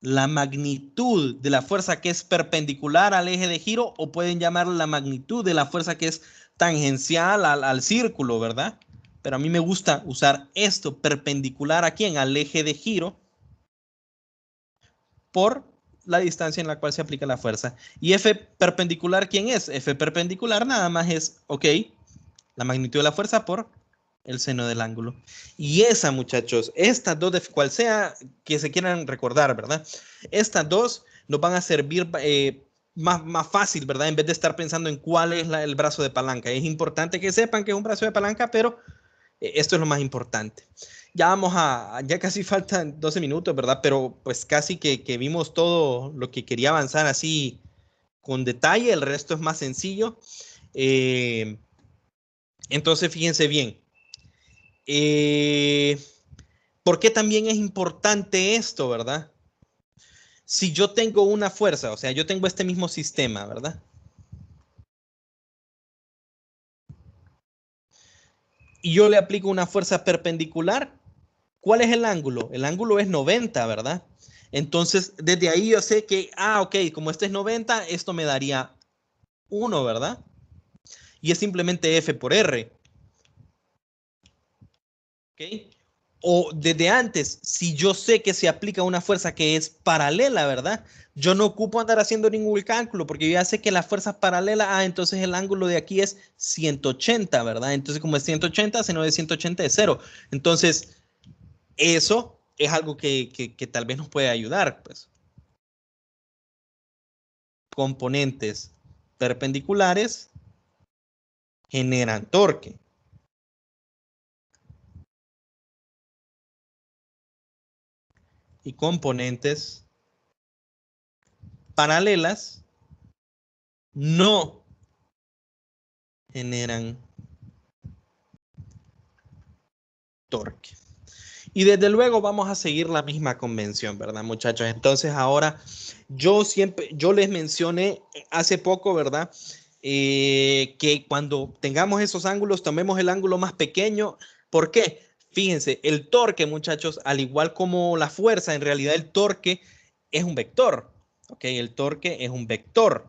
La magnitud de la fuerza que es perpendicular al eje de giro, o pueden llamarla la magnitud de la fuerza que es tangencial al círculo, ¿verdad? Pero a mí me gusta usar esto, perpendicular a quién, al eje de giro, por la distancia en la cual se aplica la fuerza. ¿Y F perpendicular quién es? F perpendicular nada más es, ok, la magnitud de la fuerza por el seno del ángulo. Y esa, muchachos, estas dos, cual sea que se quieran recordar, ¿verdad? Estas dos nos van a servir más fácil, ¿verdad? En vez de estar pensando en cuál es el brazo de palanca. Es importante que sepan que es un brazo de palanca, pero esto es lo más importante. Ya casi faltan 12 minutos, ¿verdad? Pero pues casi que vimos todo lo que quería avanzar así con detalle. El resto es más sencillo. Entonces, fíjense bien. ¿Por qué también es importante esto, verdad? Si yo tengo una fuerza, o sea, yo tengo este mismo sistema, ¿verdad? Y yo le aplico una fuerza perpendicular, ¿cuál es el ángulo? El ángulo es 90, ¿verdad? Entonces, desde ahí yo sé que, ok, como este es 90, esto me daría 1, ¿verdad? y es simplemente F por R. ¿Ok? O desde antes, si yo sé que se aplica una fuerza que es paralela, ¿verdad? Yo no ocupo andar haciendo ningún cálculo porque yo ya sé que la fuerza es paralela, entonces el ángulo de aquí es 180, ¿verdad? Entonces como es 180, seno de 180 es 0. Entonces, eso es algo que tal vez nos puede ayudar, pues. Componentes perpendiculares generan torque. Y componentes paralelas no generan torque. Y desde luego vamos a seguir la misma convención, ¿verdad, muchachos? Entonces ahora yo les mencioné hace poco, ¿verdad? Que cuando tengamos esos ángulos, tomemos el ángulo más pequeño. ¿Por qué? Fíjense, el torque, muchachos, al igual como la fuerza, en realidad el torque es un vector. ¿Ok? El torque es un vector.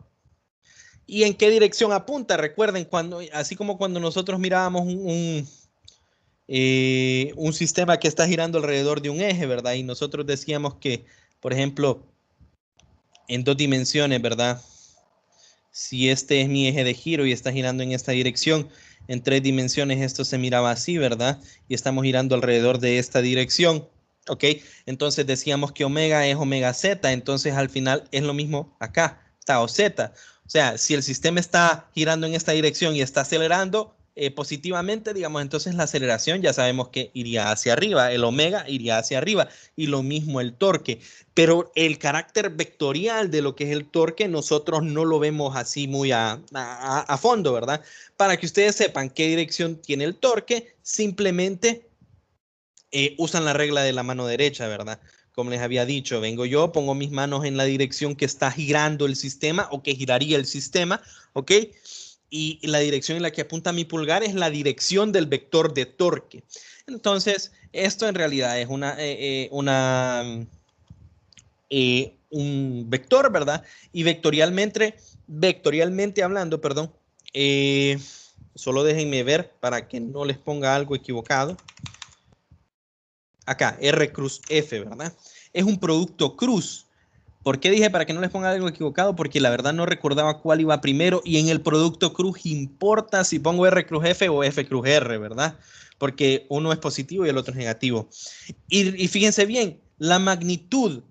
¿Y en qué dirección apunta? Recuerden, así como cuando nosotros mirábamos un sistema que está girando alrededor de un eje, ¿verdad? Y nosotros decíamos que, por ejemplo, en 2 dimensiones, ¿verdad? Si este es mi eje de giro y está girando en esta dirección, en 3 dimensiones esto se miraba así, ¿verdad? Y estamos girando alrededor de esta dirección, ¿ok? Entonces decíamos que omega es omega z, entonces al final es lo mismo acá, está o z. O sea, si el sistema está girando en esta dirección y está acelerando positivamente, digamos, entonces la aceleración ya sabemos que iría hacia arriba, el omega iría hacia arriba y lo mismo el torque. Pero el carácter vectorial de lo que es el torque nosotros no lo vemos así muy a fondo, ¿verdad? Para que ustedes sepan qué dirección tiene el torque, simplemente usan la regla de la mano derecha, ¿verdad? Como les había dicho, vengo yo, pongo mis manos en la dirección que está girando el sistema o que giraría el sistema, ¿ok? Y la dirección en la que apunta mi pulgar es la dirección del vector de torque. Entonces, esto en realidad es un vector, ¿verdad? Y vectorialmente hablando, perdón, solo déjenme ver para que no les ponga algo equivocado. Acá, R cruz F, ¿verdad? Es un producto cruz. ¿Por qué dije para que no les ponga algo equivocado? Porque la verdad no recordaba cuál iba primero y en el producto cruz importa si pongo R cruz F o F cruz R, ¿verdad? Porque uno es positivo y el otro es negativo. Y fíjense bien, la magnitud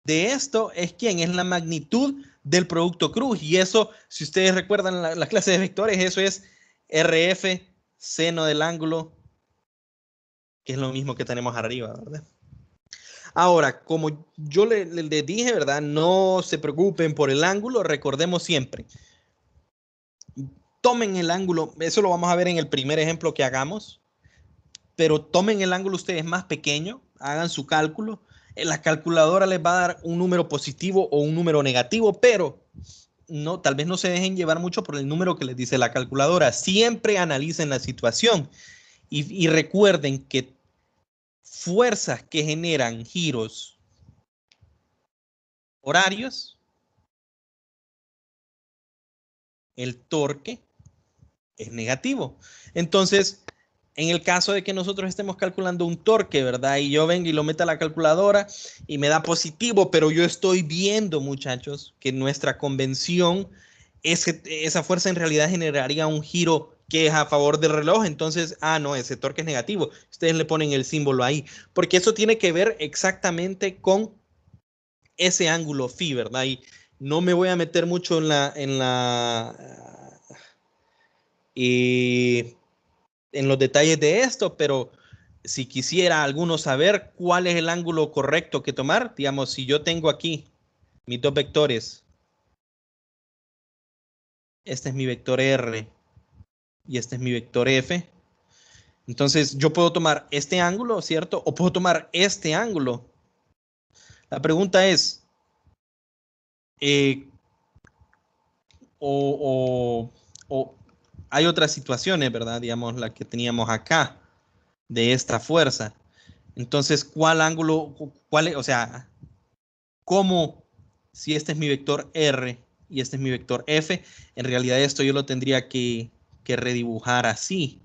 de esto es quién, es la magnitud del producto cruz. Y eso, si ustedes recuerdan la clase de vectores, eso es RF, seno del ángulo, que es lo mismo que tenemos arriba, ¿verdad? Ahora, como yo les dije, ¿verdad? No se preocupen por el ángulo, recordemos siempre. Tomen el ángulo, eso lo vamos a ver en el primer ejemplo que hagamos, pero tomen el ángulo ustedes más pequeño, hagan su cálculo. La calculadora les va a dar un número positivo o un número negativo, pero no, tal vez no se dejen llevar mucho por el número que les dice la calculadora. Siempre analicen la situación y recuerden que fuerzas que generan giros horarios, el torque es negativo. Entonces, en el caso de que nosotros estemos calculando un torque, ¿verdad? Y yo vengo y lo meto a la calculadora y me da positivo, pero yo estoy viendo, muchachos, que nuestra convención es que esa fuerza en realidad generaría un giro que es a favor del reloj. Entonces, no, ese torque es negativo. Ustedes le ponen el símbolo ahí, porque eso tiene que ver exactamente con ese ángulo phi, ¿verdad? Y no me voy a meter mucho eh, en los detalles de esto, pero si quisiera alguno saber cuál es el ángulo correcto que tomar, digamos, si yo tengo aquí mis dos vectores, este es mi vector R y este es mi vector F, entonces yo puedo tomar este ángulo, ¿cierto? O puedo tomar este ángulo. La pregunta es, eh, o, o hay otras situaciones, ¿verdad? Digamos, la que teníamos acá, de esta fuerza. Entonces, ¿cuál ángulo, o sea, cómo, si este es mi vector R y este es mi vector F. En realidad esto yo lo tendría que redibujar así.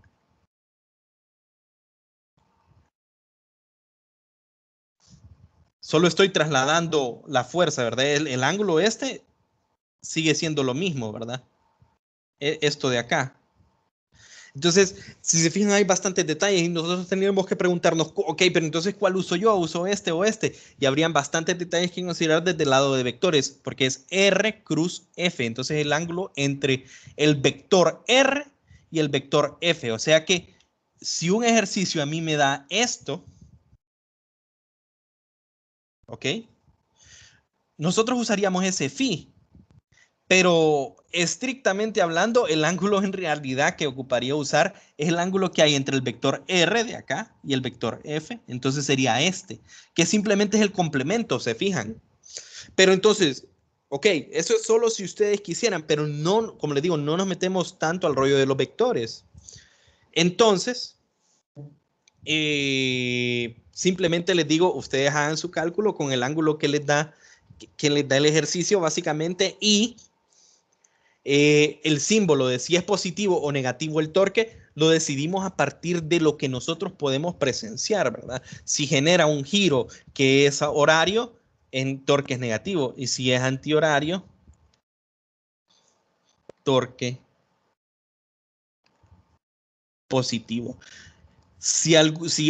Solo estoy trasladando la fuerza, ¿verdad? El ángulo este sigue siendo lo mismo, ¿verdad? Esto de acá. Entonces, si se fijan, hay bastantes detalles y nosotros tendríamos que preguntarnos, ok, pero entonces, ¿cuál uso yo? ¿Uso este o este? Y habrían bastantes detalles que considerar desde el lado de vectores, porque es R cruz F. Entonces, el ángulo entre el vector R y el vector F. O sea que si un ejercicio a mí me da esto, ok, nosotros usaríamos ese phi. Pero estrictamente hablando, el ángulo en realidad que ocuparía usar es el ángulo que hay entre el vector R de acá y el vector F. Entonces sería este, que simplemente es el complemento, ¿se fijan? Pero entonces, ok, eso es solo si ustedes quisieran, pero no, como les digo, no nos metemos tanto al rollo de los vectores. Entonces, simplemente les digo, ustedes hagan su cálculo con el ángulo que les da el ejercicio básicamente y el símbolo de si es positivo o negativo el torque, lo decidimos a partir de lo que nosotros podemos presenciar, ¿verdad? Si genera un giro que es horario, en torque es negativo. Y si es antihorario, torque positivo. Si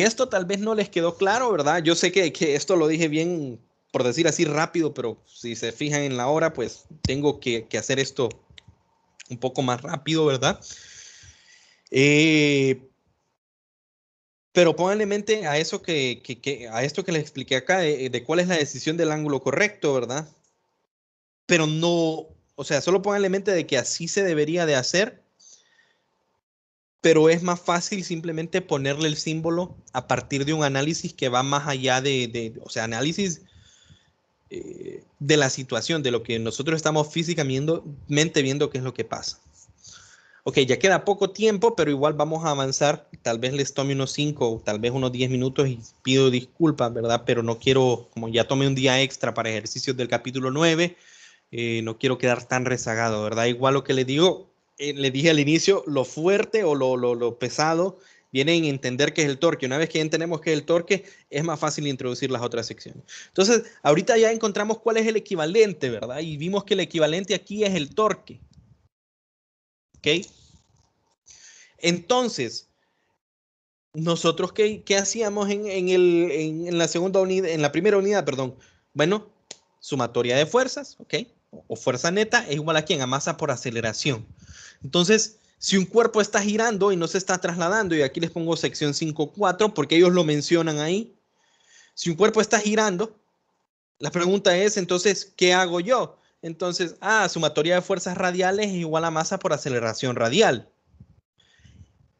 esto tal vez no les quedó claro, ¿verdad? Yo sé que esto lo dije bien, por decir así, rápido, pero si se fijan en la hora, pues tengo que hacer esto un poco más rápido, ¿verdad? Pero pónganle mente a eso a esto que les expliqué acá, de cuál es la decisión del ángulo correcto, ¿verdad? Pero no, o sea, solo pónganle mente de que así se debería de hacer, pero es más fácil simplemente ponerle el símbolo a partir de un análisis que va más allá o sea, análisis de la situación, de lo que nosotros estamos físicamente viendo qué es lo que pasa. Ok, ya queda poco tiempo, pero igual vamos a avanzar. Tal vez les tome unos 5, tal vez unos 10 minutos y pido disculpas, ¿verdad? Pero no quiero, como ya tomé un día extra para ejercicios del capítulo 9, no quiero quedar tan rezagado, ¿verdad? Igual lo que le digo, le dije al inicio, lo fuerte o lo pesado viene en entender qué es el torque. Una vez que entendemos qué es el torque, es más fácil introducir las otras secciones. Entonces, ahorita ya encontramos cuál es el equivalente, ¿verdad? Y vimos que el equivalente aquí es el torque. ¿Ok? Entonces, nosotros, ¿qué hacíamos en la segunda unidad, en la primera unidad, perdón? Bueno, sumatoria de fuerzas, ¿ok? O fuerza neta es igual a ¿quién? A masa por aceleración. Entonces, si un cuerpo está girando y no se está trasladando, y aquí les pongo sección 5.4 porque ellos lo mencionan ahí, si un cuerpo está girando, la pregunta es, entonces, ¿qué hago yo? Entonces, sumatoria de fuerzas radiales es igual a masa por aceleración radial.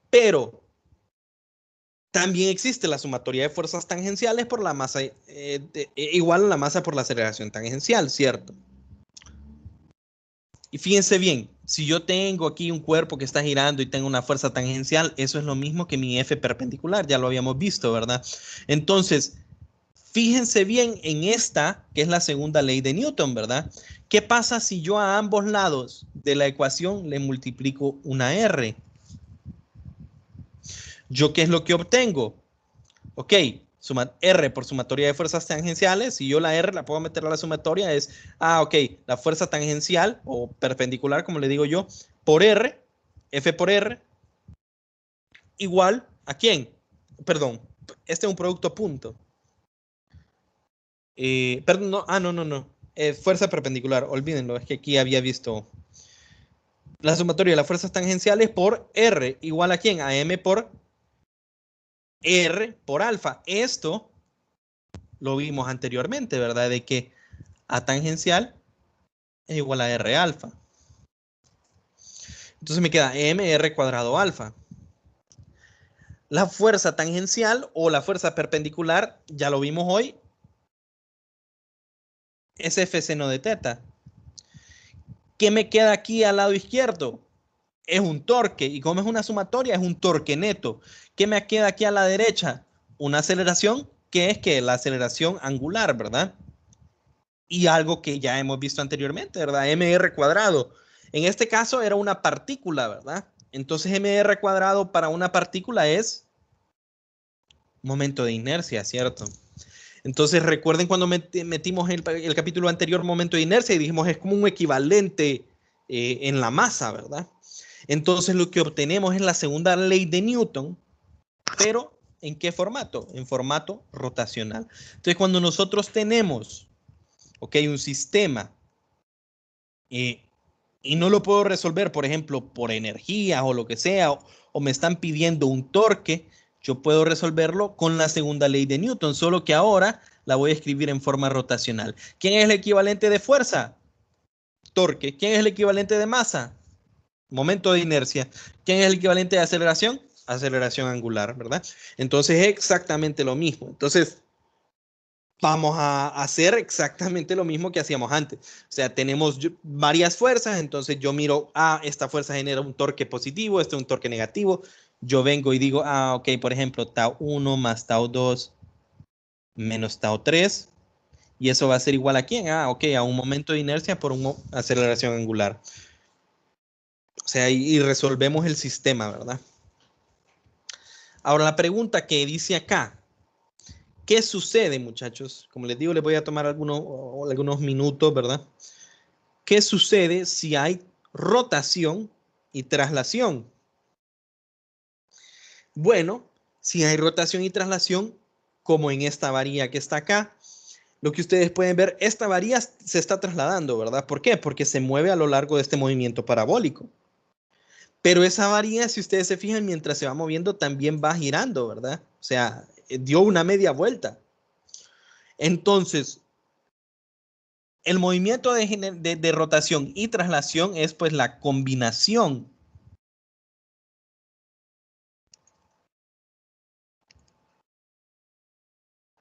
Pero también existe la sumatoria de fuerzas tangenciales por la masa, igual a la masa por la aceleración tangencial, ¿cierto? Y fíjense bien, si yo tengo aquí un cuerpo que está girando y tengo una fuerza tangencial, eso es lo mismo que mi F perpendicular, ya lo habíamos visto, ¿verdad? Entonces, fíjense bien en esta, que es la segunda ley de Newton, ¿verdad? ¿Qué pasa si yo a ambos lados de la ecuación le multiplico una R? ¿Yo qué es lo que obtengo? Ok, R por sumatoria de fuerzas tangenciales, si yo la R la puedo meter a la sumatoria, es, ok, la fuerza tangencial o perpendicular, como le digo yo, por R, F por R, igual a quién? Perdón, este es un producto punto. Perdón, no. Fuerza perpendicular, olvídenlo, es que aquí había visto la sumatoria de las fuerzas tangenciales por R, igual a quién? A M por R por alfa. Esto lo vimos anteriormente, ¿verdad? De que A tangencial es igual a R alfa. Entonces me queda mr cuadrado alfa. La fuerza tangencial o la fuerza perpendicular, ya lo vimos hoy, es F seno de teta. ¿Qué me queda aquí al lado izquierdo? Es un torque. Y como es una sumatoria, es un torque neto. ¿Qué me queda aquí a la derecha? Una aceleración, que es que la aceleración angular, ¿verdad? y algo que ya hemos visto anteriormente, ¿verdad? mr cuadrado. En este caso era una partícula, ¿verdad? Entonces mr cuadrado para una partícula es momento de inercia, ¿cierto? Entonces recuerden cuando metimos el capítulo anterior momento de inercia y dijimos es como un equivalente en la masa, ¿verdad? Entonces lo que obtenemos es la segunda ley de Newton, pero ¿en qué formato? En formato rotacional. Entonces cuando nosotros tenemos, ok, un sistema y no lo puedo resolver, por ejemplo, por energía o lo que sea, o me están pidiendo un torque, yo puedo resolverlo con la segunda ley de Newton, solo que ahora la voy a escribir en forma rotacional. ¿Quién es el equivalente de fuerza? Torque. ¿Quién es el equivalente de masa? Momento de inercia. ¿Quién es el equivalente de aceleración? Aceleración angular, ¿verdad? Entonces es exactamente lo mismo. Entonces vamos a hacer exactamente lo mismo que hacíamos antes. O sea, tenemos varias fuerzas, entonces yo miro, esta fuerza genera un torque positivo, este es un torque negativo. Yo vengo y digo, ok, por ejemplo, tau 1 más tau 2 menos tau 3. Y eso va a ser igual a quién? Ok, a un momento de inercia por una aceleración angular. O sea, y resolvemos el sistema, ¿verdad? Ahora la pregunta que dice acá, ¿qué sucede, muchachos? Como les digo, les voy a tomar algunos minutos, ¿verdad? ¿Qué sucede si hay rotación y traslación? Bueno, si hay rotación y traslación, como en esta varilla que está acá, lo que ustedes pueden ver, esta varilla se está trasladando, ¿verdad? ¿Por qué? Porque se mueve a lo largo de este movimiento parabólico. Pero esa varilla, si ustedes se fijan, mientras se va moviendo, también va girando, ¿verdad? O sea, dio una media vuelta. Entonces, el movimiento de rotación y traslación es pues la combinación.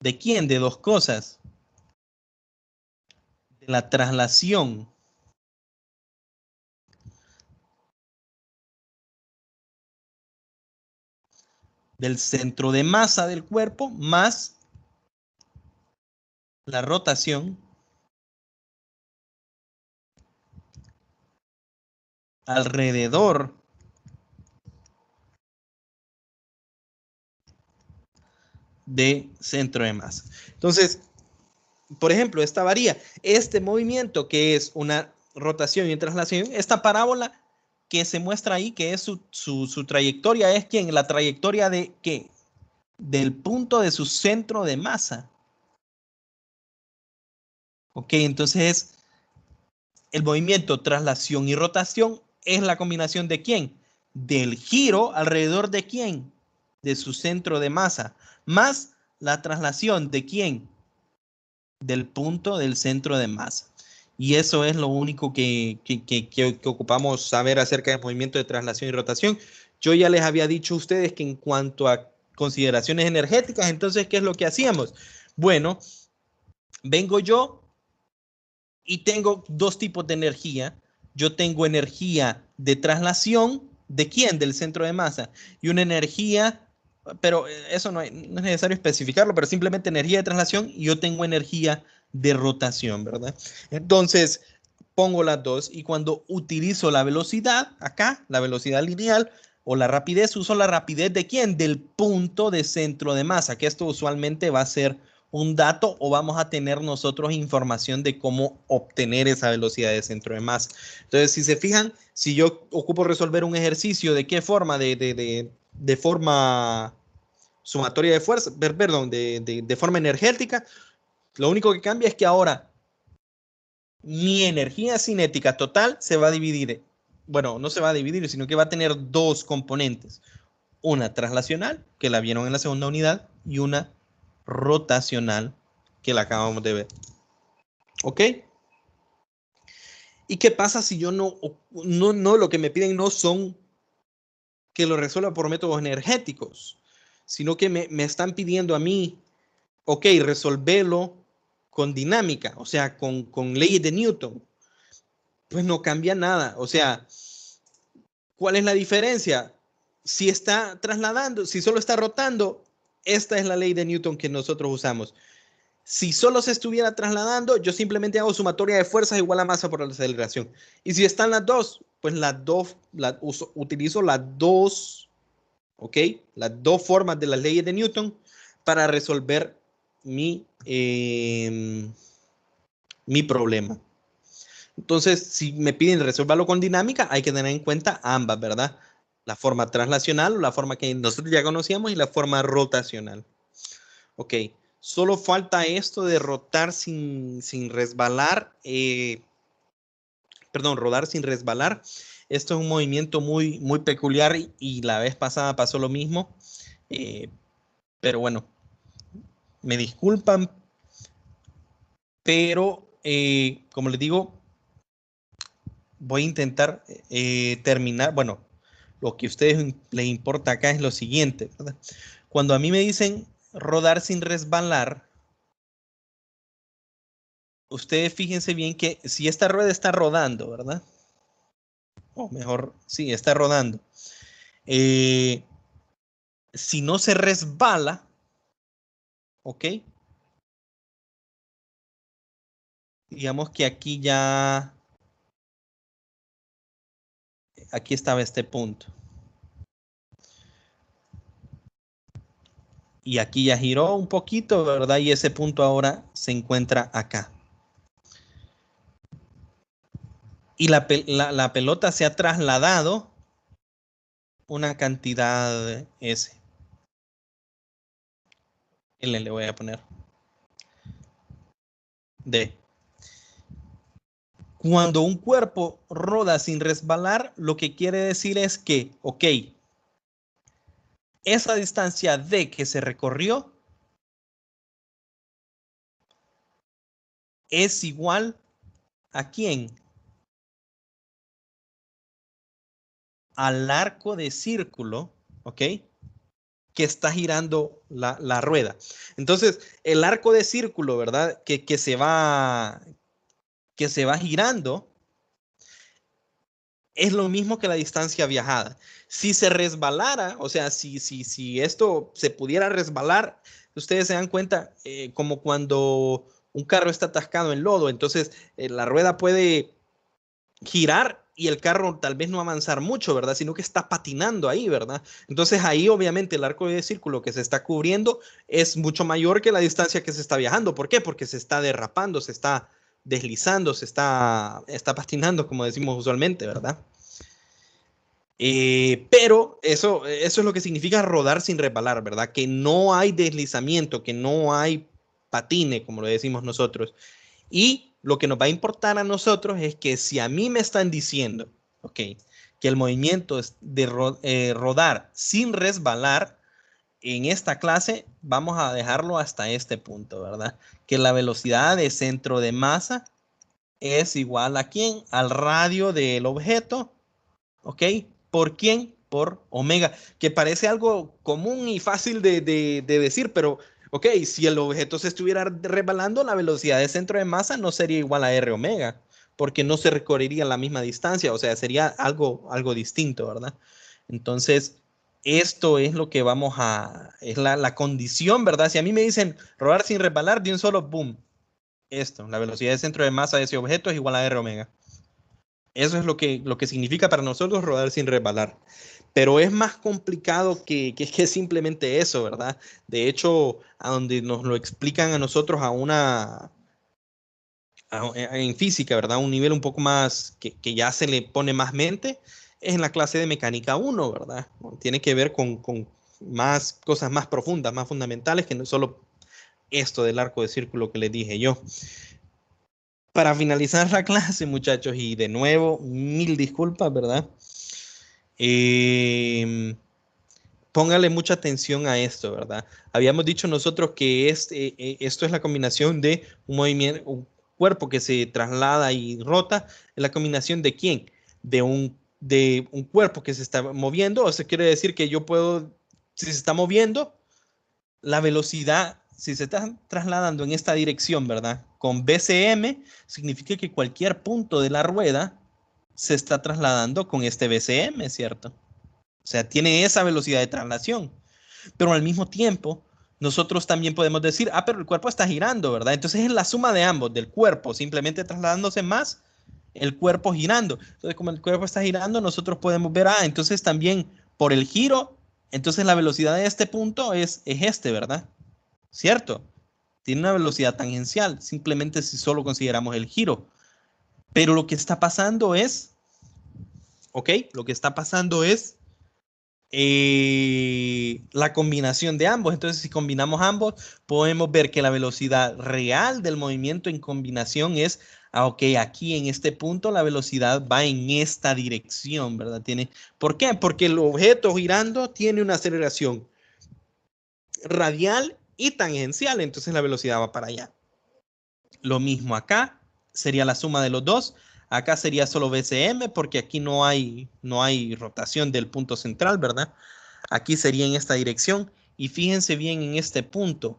¿De quién? De dos cosas. De la traslación del centro de masa del cuerpo más la rotación alrededor de centro de masa. Entonces, por ejemplo, esta varía. Este movimiento que es una rotación y traslación, esta parábola que se muestra ahí, que es su trayectoria, es ¿quién? La trayectoria de ¿qué? Del punto de su centro de masa. Ok, entonces el movimiento traslación y rotación es la combinación de ¿quién? Del giro alrededor de ¿quién? De su centro de masa, más la traslación de ¿quién? Del punto del centro de masa. Y eso es lo único que ocupamos saber acerca del movimiento de traslación y rotación. Yo ya les había dicho a ustedes que en cuanto a consideraciones energéticas, entonces, ¿qué es lo que hacíamos? Bueno, vengo yo y tengo dos tipos de energía. Yo tengo energía de traslación, ¿de quién? Del centro de masa. Y una energía, pero eso no es necesario especificarlo, pero simplemente energía de traslación y yo tengo energía de rotación, ¿verdad? Entonces, pongo las dos y cuando utilizo la velocidad, acá, la velocidad lineal o la rapidez, uso la rapidez ¿de quién? Del punto de centro de masa, que esto usualmente va a ser un dato o vamos a tener nosotros información de cómo obtener esa velocidad de centro de masa. Entonces, si se fijan, si yo ocupo resolver un ejercicio, ¿de qué forma? De forma sumatoria de fuerza, perdón, de forma energética, lo único que cambia es que ahora mi energía cinética total se va a dividir, bueno, no se va a dividir, sino que va a tener dos componentes. Una traslacional, que la vieron en la segunda unidad, y una rotacional, que la acabamos de ver. ¿Ok? ¿Y qué pasa si yo no lo que me piden no son que lo resuelva por métodos energéticos, sino que me están pidiendo a mí, ok, resolverlo con dinámica, o sea, con leyes de Newton? Pues no cambia nada. O sea, ¿cuál es la diferencia? Si está trasladando, si solo está rotando, esta es la ley de Newton que nosotros usamos. Si solo se estuviera trasladando, yo simplemente hago sumatoria de fuerzas igual a masa por la aceleración. Y si están las dos, pues utilizo las dos, ¿ok? Las dos formas de las leyes de Newton para resolver mi problema. Entonces, si me piden resolverlo con dinámica, hay que tener en cuenta ambas, ¿verdad? La forma translacional, o la forma que nosotros ya conocíamos, y la forma rotacional. Ok, solo falta esto de rotar sin resbalar. Rodar sin resbalar. Esto es un movimiento muy, muy peculiar y la vez pasada pasó lo mismo. Pero bueno, me disculpan, pero como les digo, voy a intentar terminar. Bueno, lo que a ustedes les importa acá es lo siguiente, ¿verdad? Cuando a mí me dicen rodar sin resbalar, ustedes fíjense bien que si esta rueda está rodando, ¿verdad? O mejor, sí, está rodando. Si no se resbala, ¿ok? Digamos que aquí estaba este punto. Y aquí ya giró un poquito, ¿verdad? Y ese punto ahora se encuentra acá. Y la pelota se ha trasladado una cantidad S. L le voy a poner. D. Cuando un cuerpo roda sin resbalar, lo que quiere decir es que, ok, esa distancia D que se recorrió es igual a ¿quién? Al arco de círculo, ¿ok? Que está girando la rueda. Entonces, el arco de círculo, ¿verdad? Que se va girando, es lo mismo que la distancia viajada. Si se resbalara, o sea, si esto se pudiera resbalar, ustedes se dan cuenta como cuando un carro está atascado en lodo, entonces la rueda puede girar y el carro tal vez no avanzar mucho, ¿verdad? Sino que está patinando ahí, ¿verdad? Entonces ahí obviamente el arco de círculo que se está cubriendo es mucho mayor que la distancia que se está viajando. ¿Por qué? Porque se está derrapando, se está deslizando, se está patinando, como decimos usualmente, ¿verdad? Pero eso es lo que significa rodar sin resbalar, ¿verdad? Que no hay deslizamiento, que no hay patine, como lo decimos nosotros. Y lo que nos va a importar a nosotros es que si a mí me están diciendo, ok, que el movimiento es de rodar sin resbalar, en esta clase vamos a dejarlo hasta este punto, ¿verdad? Que la velocidad de centro de masa es igual a ¿quién? Al radio del objeto, ¿ok? ¿Por quién? Por omega, que parece algo común y fácil de decir, pero ok, si el objeto se estuviera resbalando, la velocidad de centro de masa no sería igual a R omega, porque no se recorrería la misma distancia, o sea, sería algo distinto, ¿verdad? Entonces, esto es lo que es la condición, ¿verdad? Si a mí me dicen rodar sin resbalar de un solo boom, la velocidad de centro de masa de ese objeto es igual a R omega. Eso es lo que significa para nosotros rodar sin resbalar. Pero es más complicado que simplemente eso, ¿verdad? De hecho, a donde nos lo explican a nosotros en física, ¿verdad? Un nivel un poco más que ya se le pone más mente, es en la clase de mecánica 1, ¿verdad? Tiene que ver con más cosas más profundas, más fundamentales, que no solo esto del arco de círculo que les dije yo. Para finalizar la clase, muchachos, y de nuevo, mil disculpas, ¿verdad? Póngale mucha atención a esto, ¿verdad? Habíamos dicho nosotros que esto es la combinación de un movimiento, un cuerpo que se traslada y rota, es la combinación de ¿quién? De un cuerpo que se está moviendo, o sea, quiere decir que yo puedo, si se está moviendo, la velocidad, si se está trasladando en esta dirección, ¿verdad? Con BCM, significa que cualquier punto de la rueda se está trasladando con este BCM, ¿cierto? O sea, tiene esa velocidad de traslación. Pero al mismo tiempo, nosotros también podemos decir, pero el cuerpo está girando, ¿verdad? Entonces es la suma de ambos, del cuerpo, simplemente trasladándose más, el cuerpo girando. Entonces, como el cuerpo está girando, nosotros podemos ver, entonces también por el giro, entonces la velocidad de este punto es este, ¿verdad? ¿Cierto? Tiene una velocidad tangencial, simplemente si solo consideramos el giro. Pero lo que está pasando es, ¿ok? Lo que está pasando es la combinación de ambos. Entonces, si combinamos ambos, podemos ver que la velocidad real del movimiento en combinación es, ok, aquí en este punto la velocidad va en esta dirección, ¿verdad? ¿Por qué? Porque el objeto girando tiene una aceleración radial y tangencial, entonces la velocidad va para allá. Lo mismo acá, sería la suma de los dos. Acá sería solo BCM porque aquí no hay rotación del punto central, ¿verdad? Aquí sería en esta dirección. Y fíjense bien en este punto,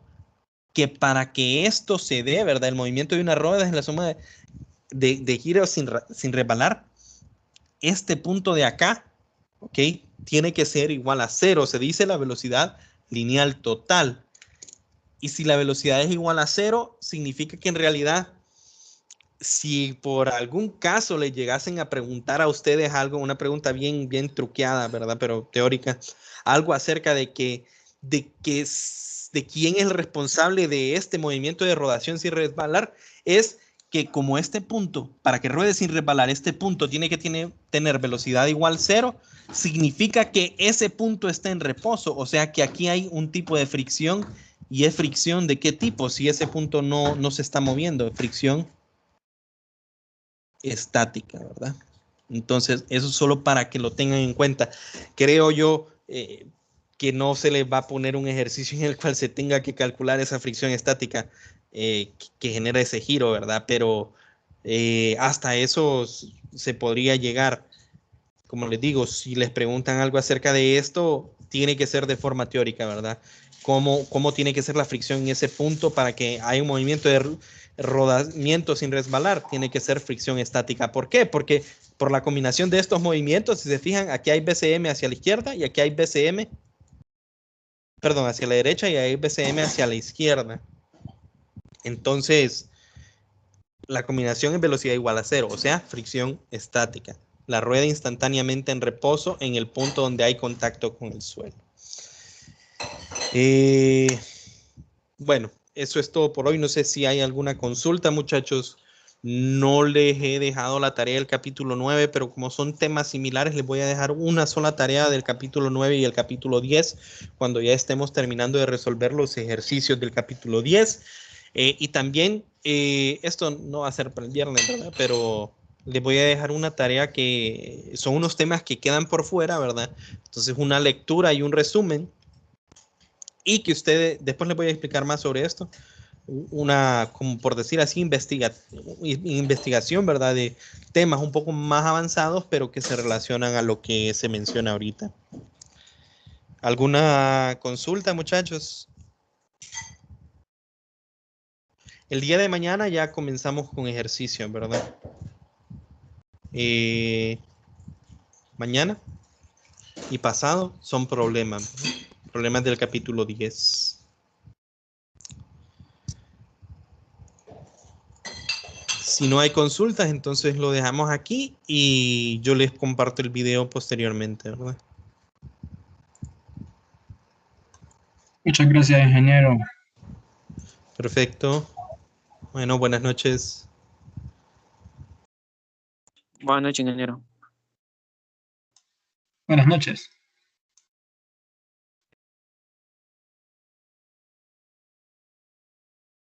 que para que esto se dé, ¿verdad? El movimiento de una rueda es la suma de giros sin resbalar. Este punto de acá, ¿ok? Tiene que ser igual a 0. Se dice la velocidad lineal total. Y si la velocidad es igual a 0, significa que en realidad, si por algún caso le llegasen a preguntar a ustedes algo, una pregunta bien truqueada, ¿verdad? Pero teórica, algo acerca de quién es el responsable de este movimiento de rotación sin resbalar, es que como este punto, para que ruede sin resbalar, este punto tiene que tener velocidad igual 0, significa que ese punto está en reposo, o sea que aquí hay un tipo de fricción. ¿Y es fricción de qué tipo? Si ese punto no se está moviendo, fricción estática, ¿verdad? Entonces, eso solo para que lo tengan en cuenta. Creo yo que no se les va a poner un ejercicio en el cual se tenga que calcular esa fricción estática que genera ese giro, ¿verdad? Pero hasta eso se podría llegar. Como les digo, si les preguntan algo acerca de esto, tiene que ser de forma teórica, ¿verdad? ¿Cómo tiene que ser la fricción en ese punto para que haya un movimiento de rodamiento sin resbalar? Tiene que ser fricción estática. ¿Por qué? Porque por la combinación de estos movimientos, si se fijan, aquí hay BCM hacia la izquierda y aquí hay BCM, perdón, hacia la derecha y hay BCM hacia la izquierda. Entonces, la combinación es velocidad igual a 0, o sea, fricción estática. La rueda instantáneamente en reposo en el punto donde hay contacto con el suelo. Bueno, eso es todo por hoy. No sé si hay alguna consulta, muchachos. No les he dejado la tarea del capítulo 9, pero como son temas similares, les voy a dejar una sola tarea del capítulo 9 y el capítulo 10, cuando ya estemos terminando de resolver los ejercicios del capítulo 10. Y también, esto no va a ser para el viernes, ¿verdad? Pero les voy a dejar una tarea que son unos temas que quedan por fuera, ¿verdad? Entonces, una lectura y un resumen. Y que ustedes, después les voy a explicar más sobre esto. Una, como por decir así, investigación, ¿verdad? De temas un poco más avanzados, pero que se relacionan a lo que se menciona ahorita. ¿Alguna consulta, muchachos? El día de mañana ya comenzamos con ejercicio, ¿verdad? Mañana y pasado son problemas, ¿verdad? Problemas del capítulo 10. Si no hay consultas, entonces lo dejamos aquí y yo les comparto el video posteriormente, ¿verdad? Muchas gracias, ingeniero. Perfecto. Bueno, buenas noches. Buenas noches, ingeniero. Buenas noches.